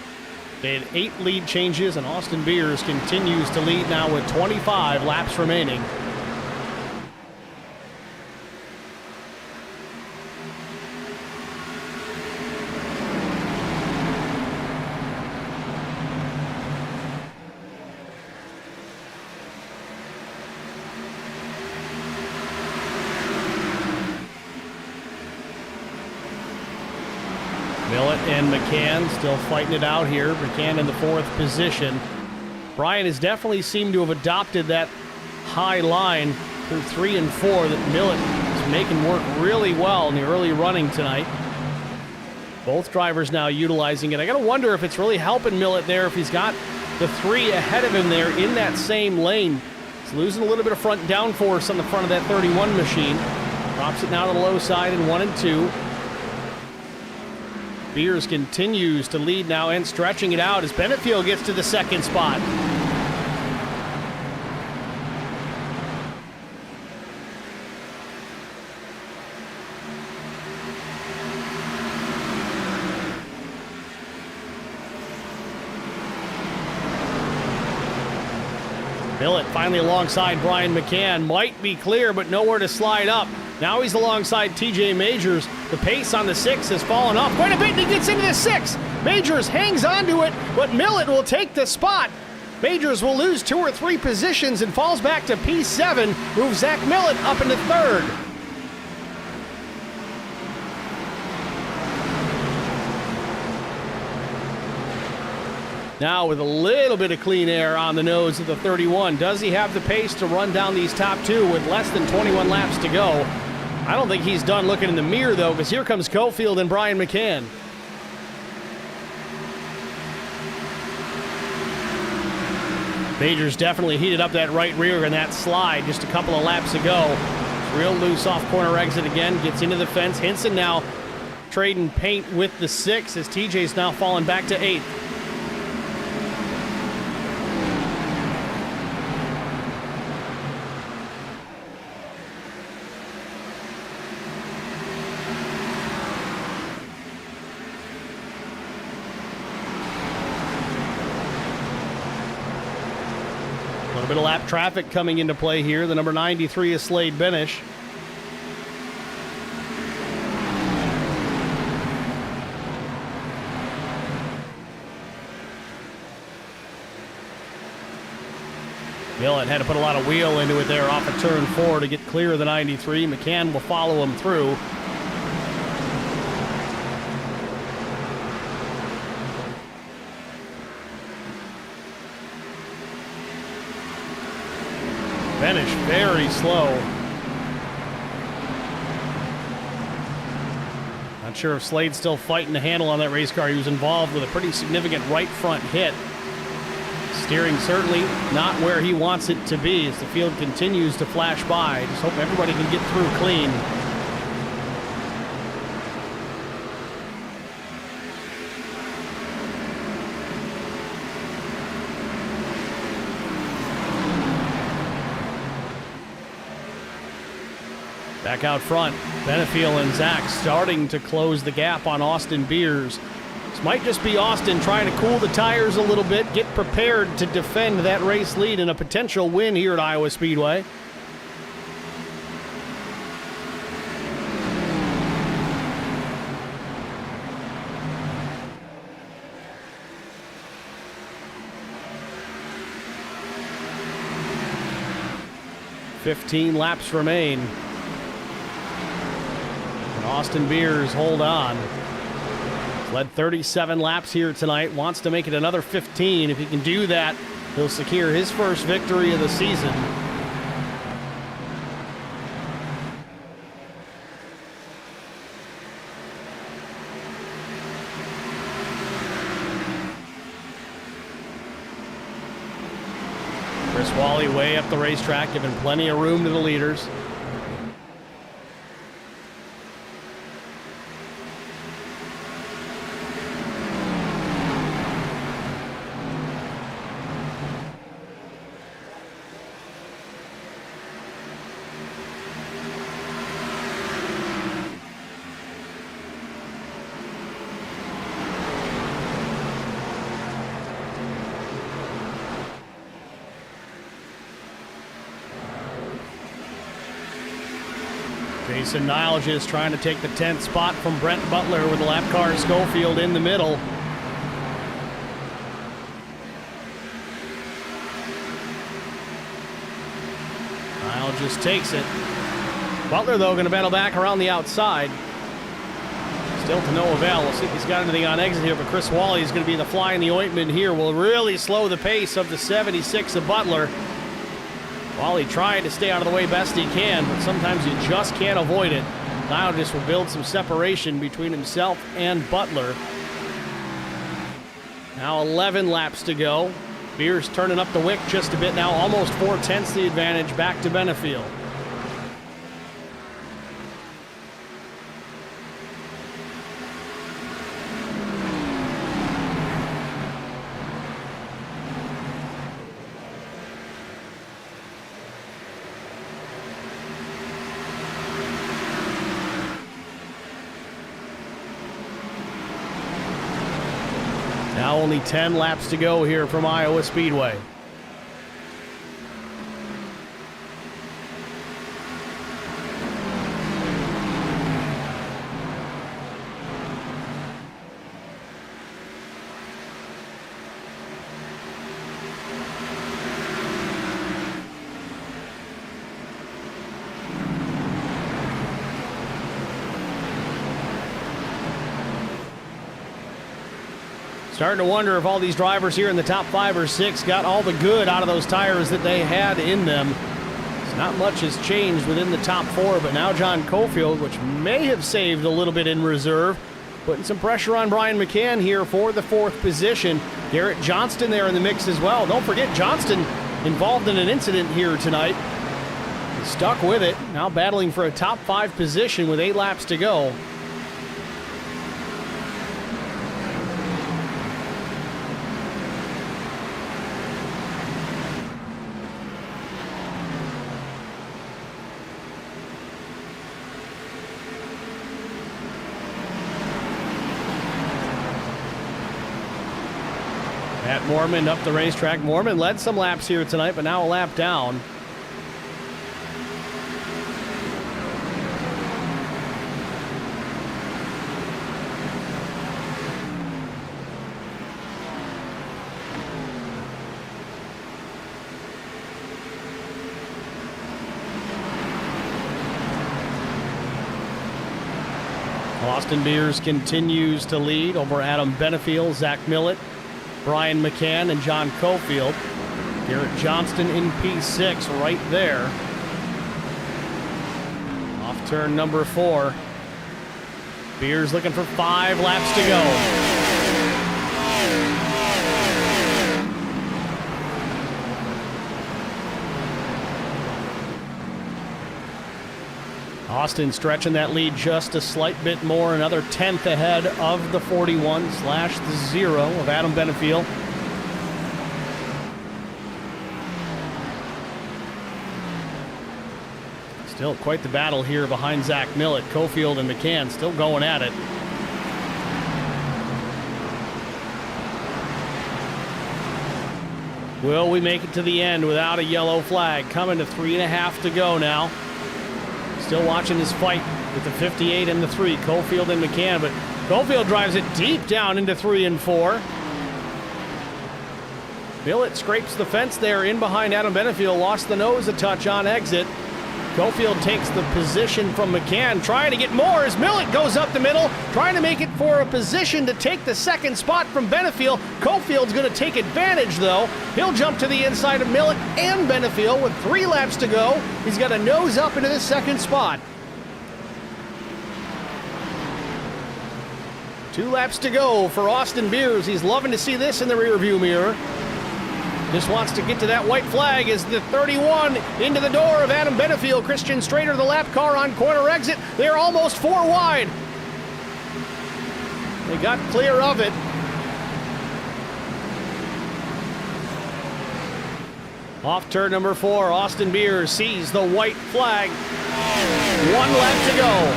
They had 8 lead changes, and Austin Beers continues to lead now with 25 laps remaining. Millett and McCann still fighting it out here. McCann in the 4th position. Brian has definitely seemed to have adopted that high line through 3 and 4 that Millett is making work really well in the early running tonight. Both drivers now utilizing it. I got to wonder if it's really helping Millett there, if he's got the 3 ahead of him there in that same lane. He's losing a little bit of front downforce on the front of that 31 machine. Drops it now to the low side in 1 and 2. Beers continues to lead now and stretching it out as Benefield gets to the 2nd spot. Millett finally alongside Brian McCann. Might be clear, but nowhere to slide up. Now he's alongside TJ Majors. The pace on the 6 has fallen off quite a bit, and he gets into the 6. Majors hangs onto it, but Millett will take the spot. Majors will lose 2 or 3 positions and falls back to P7, moves Zach Millett up into 3rd. Now with a little bit of clean air on the nose of the 31. Does he have the pace to run down these top 2 with less than 21 laps to go? I don't think he's done looking in the mirror, though, because here comes Cofield and Brian McCann. Majors definitely heated up that right rear in that slide just a couple of laps ago. Real loose off corner exit again, gets into the fence. Hinson now trading paint with the 6 as TJ's now falling back to 8th. A little bit of lap traffic coming into play here. The number 93 is Slade Benish. Millett had to put a lot of wheel into it there off of turn 4 to get clear of the 93. McCann will follow him through. Benish very slow. Not sure if Slade's still fighting the handle on that race car. He was involved with a pretty significant right front hit. Steering certainly not where he wants it to be as the field continues to flash by. Just hope everybody can get through clean. Back out front, Benefield and Zach starting to close the gap on Austin Beers. This might just be Austin trying to cool the tires a little bit, get prepared to defend that race lead in a potential win here at Iowa Speedway. "15 laps remain. Austin Beers hold on. He's led 37 laps here tonight, wants to make it another 15. If he can do that, he'll secure his first victory of the season. Chris Wally way up the racetrack, giving plenty of room to the leaders. Mason Niles just trying to take the 10th spot from Brent Butler with the lap car Schofield in the middle. Niles just takes it. Butler, though, going to battle back around the outside. Still to no avail. We'll see if he's got anything on exit here, but Chris Wally is going to be the fly in the ointment here. Will really slow the pace of the 76 of Butler. Wally trying to stay out of the way best he can, but sometimes you just can't avoid it. Now just will build some separation between himself and Butler. Now 11 laps to go. Beers turning up the wick just a bit now, almost 4/10 the advantage back to Benefield. Now only 10 laps to go here from Iowa Speedway. Starting to wonder if all these drivers here in the top 5 or 6 got all the good out of those tires that they had in them. So not much has changed within the top 4, but now John Cofield, which may have saved a little bit in reserve, putting some pressure on Brian McCann here for the 4th position. Garrett Johnston there in the mix as well. Don't forget Johnston involved in an incident here tonight. He's stuck with it, now battling for a top 5 position with 8 laps to go. Matt Mormon up the racetrack. Mormon led some laps here tonight, but now a lap down. Austin Beers continues to lead over Adam Benefield, Zach Millett, Brian McCann, and John Cofield. Garrett Johnston in P6 right there. Off turn number 4. Beers looking for 5 laps to go. Austin stretching that lead just a slight bit more, another 10th ahead of the 41/0 of Adam Benefield. Still quite the battle here behind Zach Millett. Cofield and McCann still going at it. Will we make it to the end without a yellow flag? Coming to 3.5 to go now. Still watching this fight with the 58 and the 3, Cofield and McCann, but Cofield drives it deep down into 3 and 4. Millett scrapes the fence there in behind Adam Benefield, lost the nose a touch on exit. Cofield takes the position from McCann, trying to get more as Millett goes up the middle, trying to make it for a position to take the 2nd spot from Benefield. Cofield's going to take advantage, though. He'll jump to the inside of Millett and Benefield with 3 laps to go. He's got a nose up into the 2nd spot. 2 laps to go for Austin Beers. He's loving to see this in the rearview mirror. Just wants to get to that white flag as the 31 into the door of Adam Benefield. Christian Strader, the lap car on corner exit. They're almost 4 wide. They got clear of it. Off turn number 4, Austin Beers sees the white flag. 1 lap to go.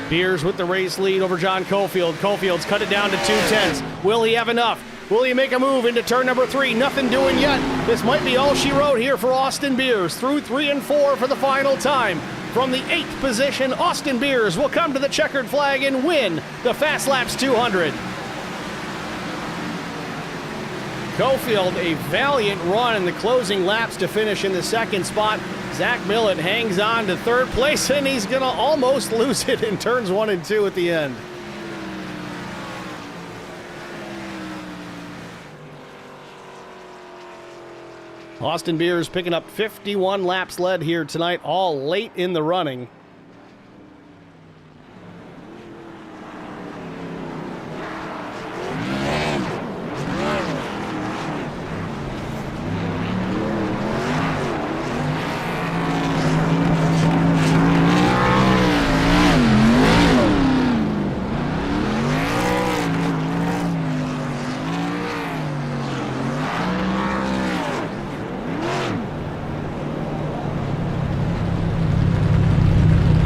Beers with the race lead over John Cofield. Cofield's cut it down to 2/10. Will he have enough? Will he make a move into turn number 3? Nothing doing yet. This might be all she wrote here for Austin Beers. Through 3 and 4 for the final time. From the 8th position, Austin Beers will come to the checkered flag and win the Fast Laps 200. Cofield, a valiant run in the closing laps to finish in the 2nd spot. Zach Millett hangs on to 3rd place, and he's going to almost lose it in turns 1 and 2 at the end. Austin Beers picking up 51 laps led here tonight, all late in the running.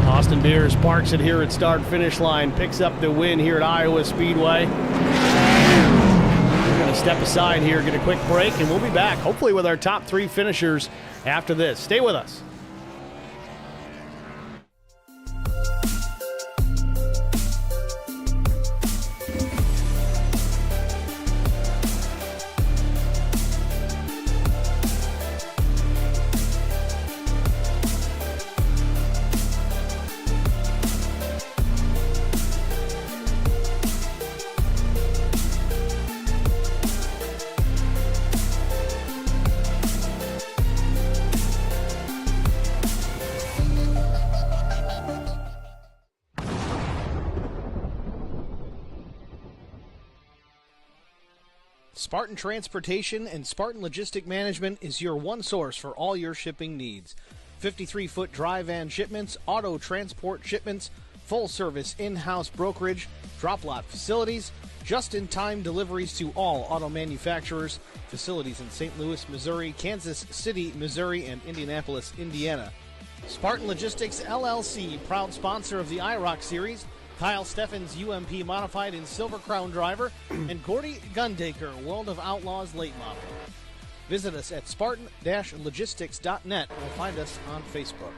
Austin Beers parks it here at start-finish line, picks up the win here at Iowa Speedway. We're going to step aside here, get a quick break, and we'll be back, hopefully with our top 3 finishers after this. Stay with us. Spartan Transportation and Spartan Logistic Management is your one source for all your shipping needs. 53-foot dry van shipments, auto transport shipments, full-service in-house brokerage, drop lot facilities, just-in-time deliveries to all auto manufacturers, facilities in St. Louis, Missouri, Kansas City, Missouri, and Indianapolis, Indiana. Spartan Logistics LLC, proud sponsor of the IROC Series, Kyle Steffens UMP Modified and Silver Crown Driver, and Gordy Gundaker World of Outlaws Late Model. Visit us at spartan-logistics.net or find us on Facebook.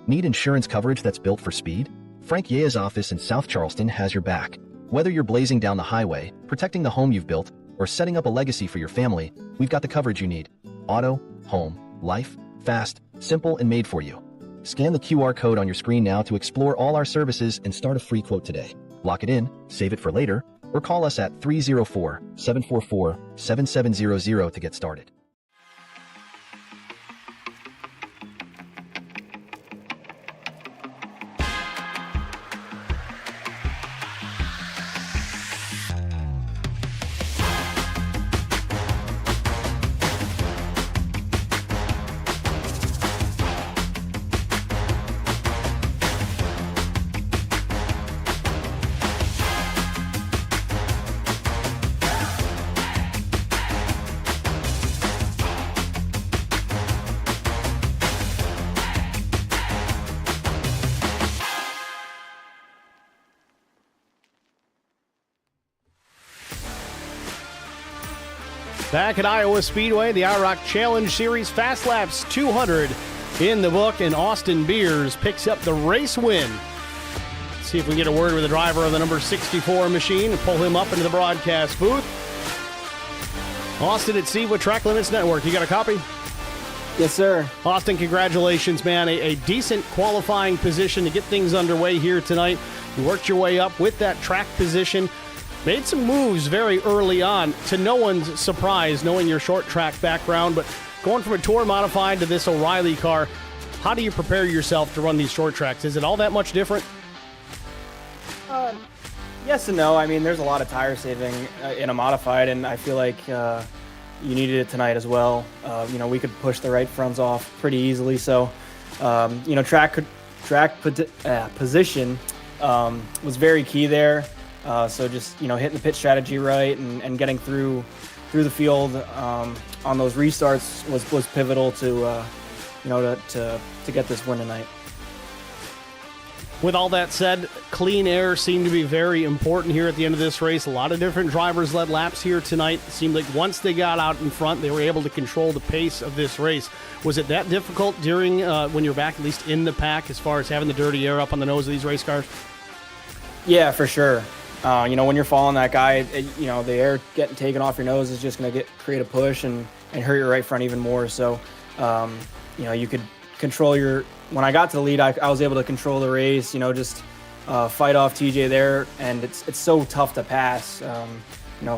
Need insurance coverage that's built for speed? Frank Yea's office in South Charleston has your back. Whether you're blazing down the highway, protecting the home you've built, or setting up a legacy for your family, we've got the coverage you need. Auto, home, life, fast, simple, and made for you. Scan the QR code on your screen now to explore all our services and start a free quote today. Lock it in, save it for later, or call us at 304-744-7700 to get started. Back at Iowa Speedway, the IROC Challenge Series Fast Laps 200 in the book, and Austin Beers picks up the race win. Let's see if we can get a word with the driver of the number 64 machine and pull him up into the broadcast booth. Austin at Speedway Track Limits Network. You got a copy? Yes, sir. Austin, congratulations, man. A decent qualifying position to get things underway here tonight. You worked your way up with that track position. Made some moves very early on, to no one's surprise, knowing your short track background. But going from a Tour Modified to this O'Reilly car, how do you prepare yourself to run these short tracks? Is it all that much different? Yes and no. I mean, there's a lot of tire saving in a modified, and I feel like you needed it tonight as well. We could push the right fronts off pretty easily. So, track position was very key there. So just, hitting the pit strategy right and getting through the field on those restarts was pivotal to get this win tonight. With all that said, clean air seemed to be very important here at the end of this race. A lot of different drivers led laps here tonight. It seemed like once they got out in front, they were able to control the pace of this race. Was it that difficult during when you're back, at least in the pack, as far as having the dirty air up on the nose of these race cars? Yeah, for sure. When you're following that guy, the air getting taken off your nose is just going to create a push and hurt your right front even more. So, you could control when I got to the lead, I was able to control the race, just fight off TJ there. And it's so tough to pass,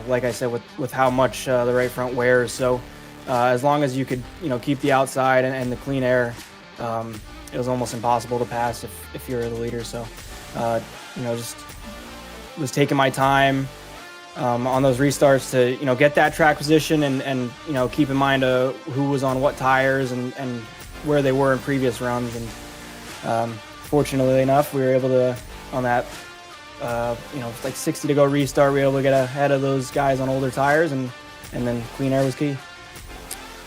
like I said, with how much the right front wears. So as long as you could, keep the outside and the clean air, it was almost impossible to pass if you're the leader. So, just was taking my time on those restarts to get that track position and keep in mind who was on what tires and where they were in previous runs. And fortunately enough, we were able to, on that 60 to go restart, we were able to get ahead of those guys on older tires, and then clean air was key.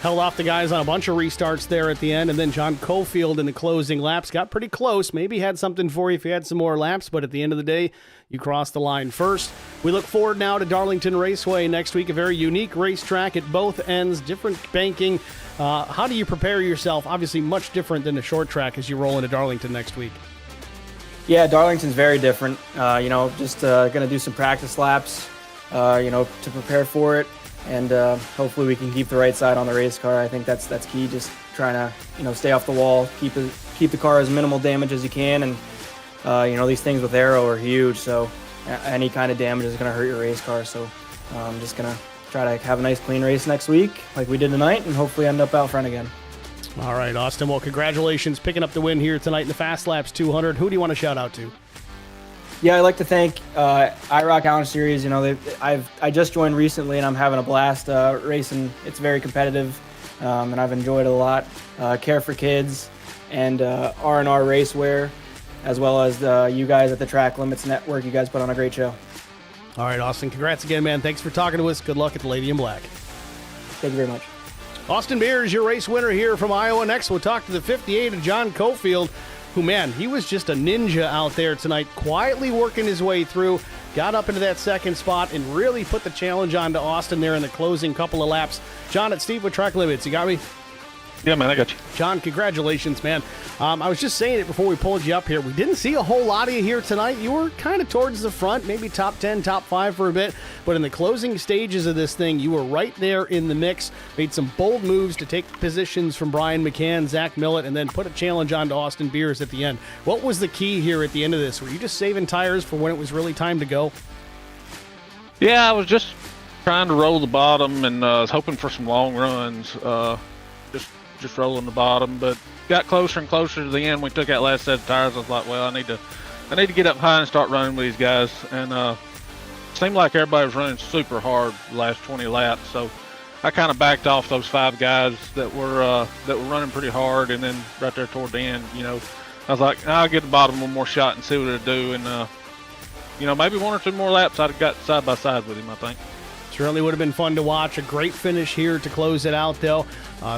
Held off the guys on a bunch of restarts there at the end, and then John Cofield in the closing laps got pretty close. Maybe had something for you if you had some more laps, but at the end of the day, you crossed the line first. We look forward now to Darlington Raceway next week, a very unique racetrack at both ends, different banking. How do you prepare yourself? Obviously much different than the short track as you roll into Darlington next week. Yeah, Darlington's very different. Just going to do some practice laps, to prepare for it. And hopefully we can keep the right side on the race car. I think that's key. Just trying to stay off the wall, keep the car as minimal damage as you can. And these things with aero are huge, so any kind of damage is going to hurt your race car. So I'm just going to try to have a nice clean race next week, like we did tonight, and hopefully end up out front again. All right, Austin. Well, congratulations picking up the win here tonight in the Fast Laps 200. Who do you want to shout out to? Yeah, I'd like to thank IROC Challenge Series. I just joined recently, and I'm having a blast racing. It's very competitive, and I've enjoyed it a lot. Care for Kids and R&R Racewear, as well as you guys at the Track Limits Network. You guys put on a great show. All right, Austin. Congrats again, man. Thanks for talking to us. Good luck at the Lady in Black. Thank you very much. Austin Beers, your race winner here from Iowa. Next, we'll talk to the 58 of John Cofield, who, man, he was just a ninja out there tonight, quietly working his way through, got up into that second spot, and really put the challenge on to Austin there in the closing couple of laps. John at Steve with Track Limits. You got me? Yeah, man, I got you. John, congratulations, man. I was just saying it before we pulled you up here. We didn't see a whole lot of you here tonight. You were kind of towards the front, maybe top 10, top 5 for a bit. But in the closing stages of this thing, you were right there in the mix. Made some bold moves to take positions from Brian McCann, Zach Millett, and then put a challenge on to Austin Beers at the end. What was the key here at the end of this? Were you just saving tires for when it was really time to go? Yeah, I was just trying to roll the bottom and was hoping for some long runs. Just rolling the bottom, but got closer and closer to the end. We took that last set of tires. I was like, well, I need to get up high and start running with these guys. And seemed like everybody was running super hard the last 20 laps. So I kind of backed off those 5 guys that were running pretty hard. And then right there toward the end, I was like, I'll get the bottom one more shot and see what it'll do. And maybe 1 or 2 more laps, I'd have got side by side with him, I think. Certainly would have been fun to watch. A great finish here to close it out, though.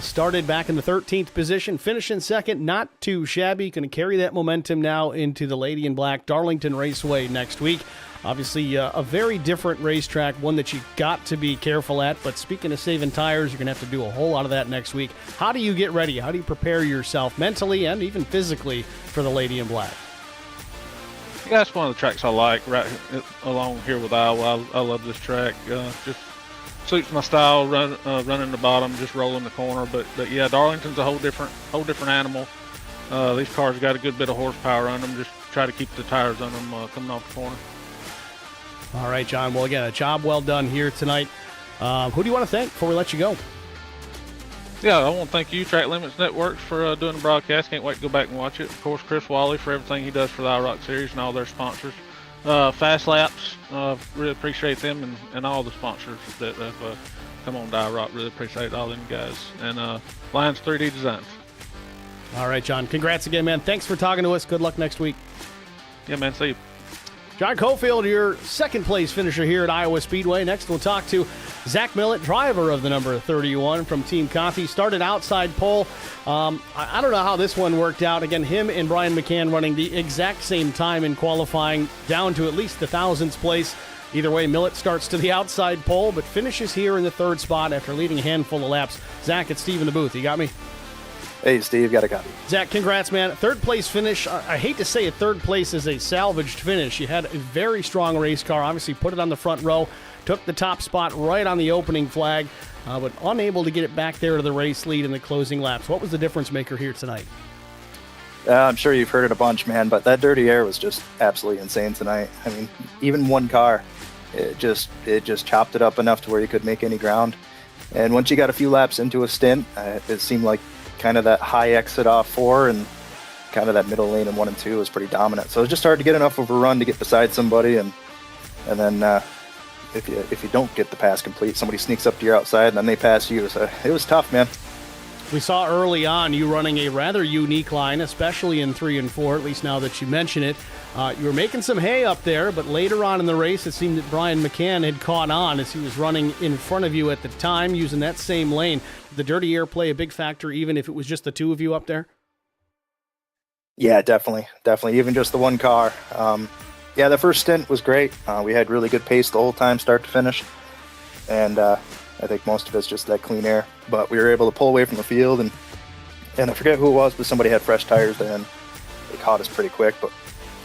Started back in the 13th position, finishing second, not too shabby. Going to carry that momentum now into the Lady in Black Darlington Raceway next week. Obviously, a very different racetrack, one that you got to be careful at. But speaking of saving tires, you're going to have to do a whole lot of that next week. How do you get ready? How do you prepare yourself mentally and even physically for the Lady in Black? Yeah, that's one of the tracks I like right along here with Iowa. I love this track. Just suits my style, running the bottom, just rolling the corner. But yeah, Darlington's a whole different animal. These cars got a good bit of horsepower on them. Just try to keep the tires on them coming off the corner. All right, John. Well, again, a job well done here tonight. Who do you want to thank before we let you go? Yeah, I want to thank you, Track Limits Networks, for doing the broadcast. Can't wait to go back and watch it. Of course, Chris Wally for everything he does for the IROC series and all their sponsors. Fast Laps, really appreciate them and all the sponsors that have come on to IROC. Really appreciate all them guys. And Lions 3D Designs. All right, John. Congrats again, man. Thanks for talking to us. Good luck next week. Yeah, man. See you. John Cofield, your second place finisher here at Iowa Speedway. Next, we'll talk to Zach Millett, driver of the number 31 from Team Conti. Started outside pole. I don't know how this one worked out. Again, him and Brian McCann running the exact same time in qualifying, down to at least the thousandth place. Either way, Millett starts to the outside pole, but finishes here in the third spot after leading a handful of laps. Zach, it's Steve in the booth. You got me? Hey, Steve, got a copy. Zach, congrats, man. Third place finish. I hate to say it, third place is a salvaged finish. You had a very strong race car. Obviously, put it on the front row. Took the top spot right on the opening flag, but unable to get it back there to the race lead in the closing laps. What was the difference maker here tonight? I'm sure you've heard it a bunch, man, but that dirty air was just absolutely insane tonight. I mean, even one car, it just chopped it up enough to where you could make any ground. And once you got a few laps into a stint, it seemed like kind of that high exit off 4 and kind of that middle lane in 1 and 2 was pretty dominant. So it was just hard to get enough of a run to get beside somebody, and then if you don't get the pass complete, somebody sneaks up to your outside and then they pass you. So it was tough, man. We saw early on you running a rather unique line, especially in 3 and 4, at least now that you mention it. You were making some hay up there, but later on in the race, it seemed that Brian McCann had caught on as he was running in front of you at the time, using that same lane. Did the dirty air play a big factor, even if it was just the two of you up there? Yeah, definitely. Even just the one car. Yeah, the first stint was great. We had really good pace the whole time, start to finish. And I think most of it's just that clean air. But we were able to pull away from the field, and I forget who it was, but somebody had fresh tires there, and they caught us pretty quick. But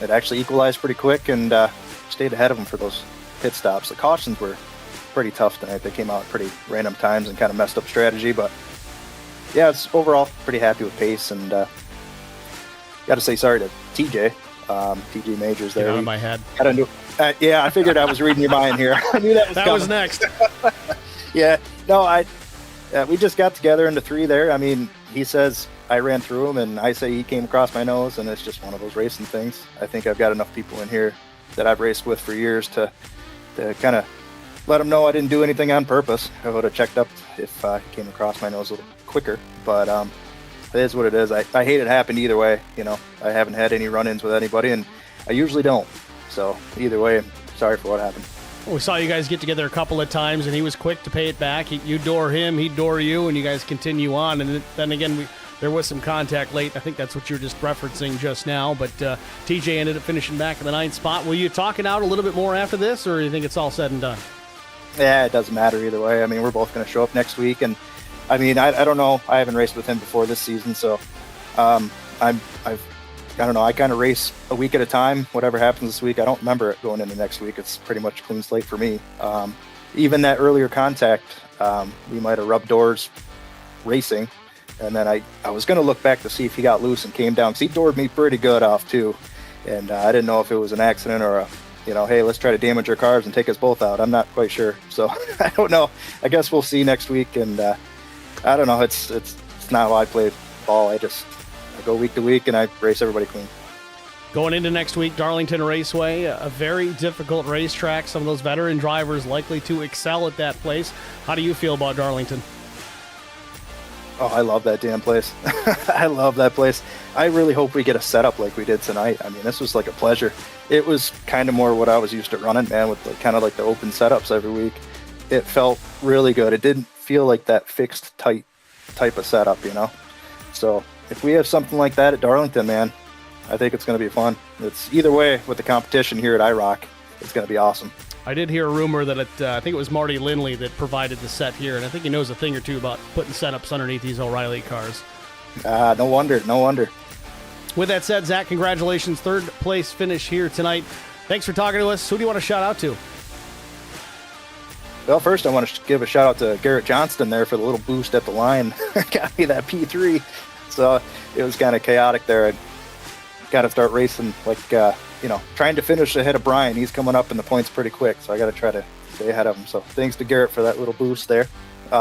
it actually equalized pretty quick, and stayed ahead of them for those pit stops. The cautions were pretty tough tonight. They came out at pretty random times and kind of messed up strategy. But yeah, it's overall pretty happy with pace, and got to say sorry to TJ. TJ Majors there. Get out of my head. Yeah, I figured I was reading your mind here. I knew that was that coming. was next. Yeah, no, we just got together into 3 there. I mean, he says I ran through him, and I say he came across my nose, and it's just one of those racing things. I think I've got enough people in here that I've raced with for years to kind of let him know I didn't do anything on purpose. I would have checked up if he came across my nose a little quicker, but it is what it is. I hate it happened either way. You know, I haven't had any run-ins with anybody, and I usually don't. So either way, I'm sorry for what happened. We saw you guys get together a couple of times, and he was quick to pay it back. You door him, he'd door you, and you guys continue on. And then again, there was some contact late. I think that's what you were just referencing just now. But TJ ended up finishing back in the 9th spot. Will you talk it out a little bit more after this, or do you think it's all said and done? Yeah, it doesn't matter either way. I mean, we're both going to show up next week, and I mean, I don't know. I haven't raced with him before this season, so I don't know. I kind of race a week at a time. Whatever happens this week, I don't remember it going into next week. It's pretty much a clean slate for me. Even that earlier contact, we might have rubbed doors racing, and then I was going to look back to see if he got loose and came down, because he doored me pretty good off too, and I didn't know if it was an accident or a, hey, let's try to damage our cars and take us both out. I'm not quite sure, so I don't know. I guess we'll see next week, and I don't know. It's not how I play ball. I go week to week, and I race everybody clean. Going into next week, Darlington Raceway, a very difficult racetrack. Some of those veteran drivers likely to excel at that place. How do you feel about Darlington? Oh, I love that damn place. I love that place. I really hope we get a setup like we did tonight. I mean, this was like a pleasure. It was kind of more what I was used to running, man, with kind of like the open setups every week. It felt really good. It didn't feel like that fixed, tight type of setup, So if we have something like that at Darlington, man, I think it's going to be fun. It's either way with the competition here at IROC. it's going to be awesome. I did hear a rumor that I think it was Marty Lindley that provided the set here, and I think he knows a thing or two about putting setups underneath these O'Reilly cars. No wonder. With that said, Zach, congratulations. Third place finish here tonight. Thanks for talking to us. Who do you want to shout out to? Well, first I want to give a shout out to Garrett Johnston there for the little boost at the line. Got me that P3. So it was kind of chaotic there. I got to start racing, trying to finish ahead of Brian. He's coming up in the points pretty quick, so I got to try to stay ahead of him. So thanks to Garrett for that little boost there.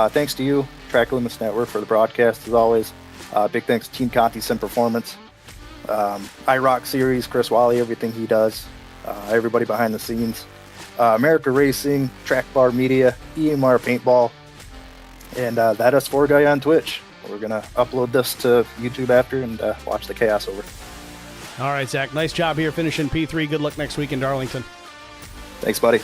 Thanks to you, Track Limits Network, for the broadcast as always. Big thanks to Team Conti Sim Performance, IROC Series, Chris Wally, everything he does, everybody behind the scenes, America Racing, Track Bar Media, EMR Paintball, and that S4 guy on Twitch. We're going to upload this to YouTube after and watch the chaos over. All right, Zach, nice job here finishing P3. Good luck next week in Darlington. Thanks, buddy.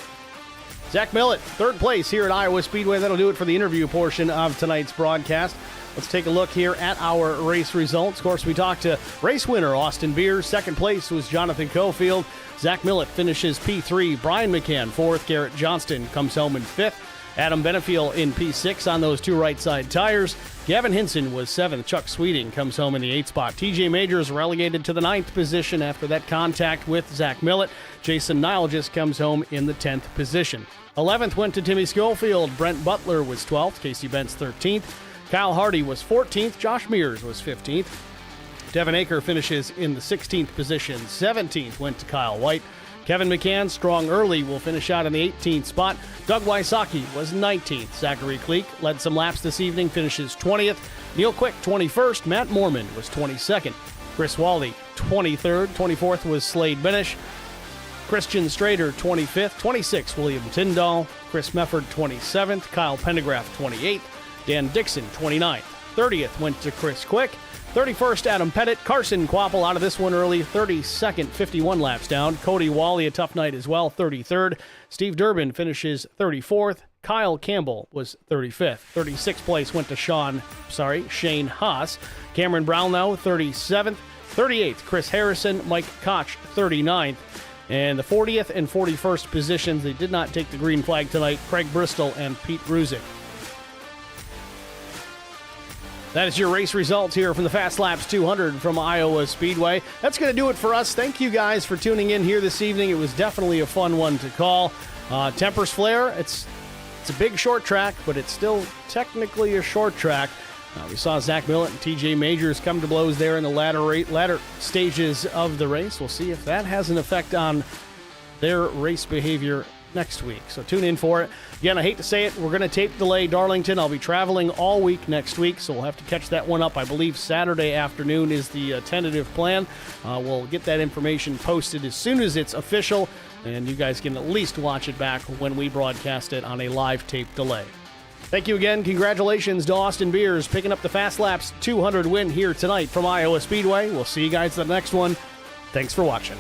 Zach Millett, third place here at Iowa Speedway. That'll do it for the interview portion of tonight's broadcast. Let's take a look here at our race results. Of course, we talked to race winner Austin Beers. Second place was Jonathan Cofield. Zach Millett finishes P3. Brian McCann, fourth. Garrett Johnston comes home in fifth. Adam Benefiel in P6 on those two right side tires. Gavin Hinson was seventh. Chuck Sweeting comes home in the eighth spot. TJ Majors relegated to the ninth position after that contact with Zach Millett. Jason Nile just comes home in the 10th position. 11th went to Timmy Schofield. Brent Butler was 12th. Casey Bentz 13th. Kyle Hardy was 14th. Josh Mears was 15th. Devin Aker finishes in the 16th position. 17th went to Kyle White. Kevin McCann, strong early, will finish out in the 18th spot. Doug Wysocki was 19th. Zachary Cleek led some laps this evening, finishes 20th. Neil Quick, 21st. Matt Mormon was 22nd. Chris Wally, 23rd. 24th was Slade Benish. Christian Strader, 25th. 26th, William Tyndall. Chris Mefford, 27th. Kyle Pendergraph, 28th. Dan Dixon, 29th. 30th went to Chris Quick. 31st, Adam Pettit. Carson Quapple out of this one early. 32nd, 51 laps down. Cody Wally, a tough night as well, 33rd. Steve Durbin finishes 34th. Kyle Campbell was 35th. 36th place went to Shane Haas. Cameron Brownell, 37th. 38th, Chris Harrison. Mike Koch, 39th. And the 40th and 41st positions, they did not take the green flag tonight. Craig Bristol and Pete Ruzick. That is your race results here from the Fast Laps 200 from Iowa Speedway. That's going to do it for us. Thank you guys for tuning in here this evening. It was definitely a fun one to call. Tempers Flare, it's a big short track, but it's still technically a short track. We saw Zach Millett and TJ Majors come to blows there in the latter stages of the race. We'll see if that has an effect on their race behavior next week. So tune in for it. Again, I hate to say it, we're going to tape delay Darlington. I'll be traveling all week next week, so we'll have to catch that one up. I believe Saturday afternoon is the tentative plan. We'll get that information posted as soon as it's official, and you guys can at least watch it back when we broadcast it on a live tape delay. Thank you again. Congratulations to Austin Beers picking up the Fast Laps 200 win here tonight from Iowa Speedway. We'll see you guys at the next one. Thanks for watching.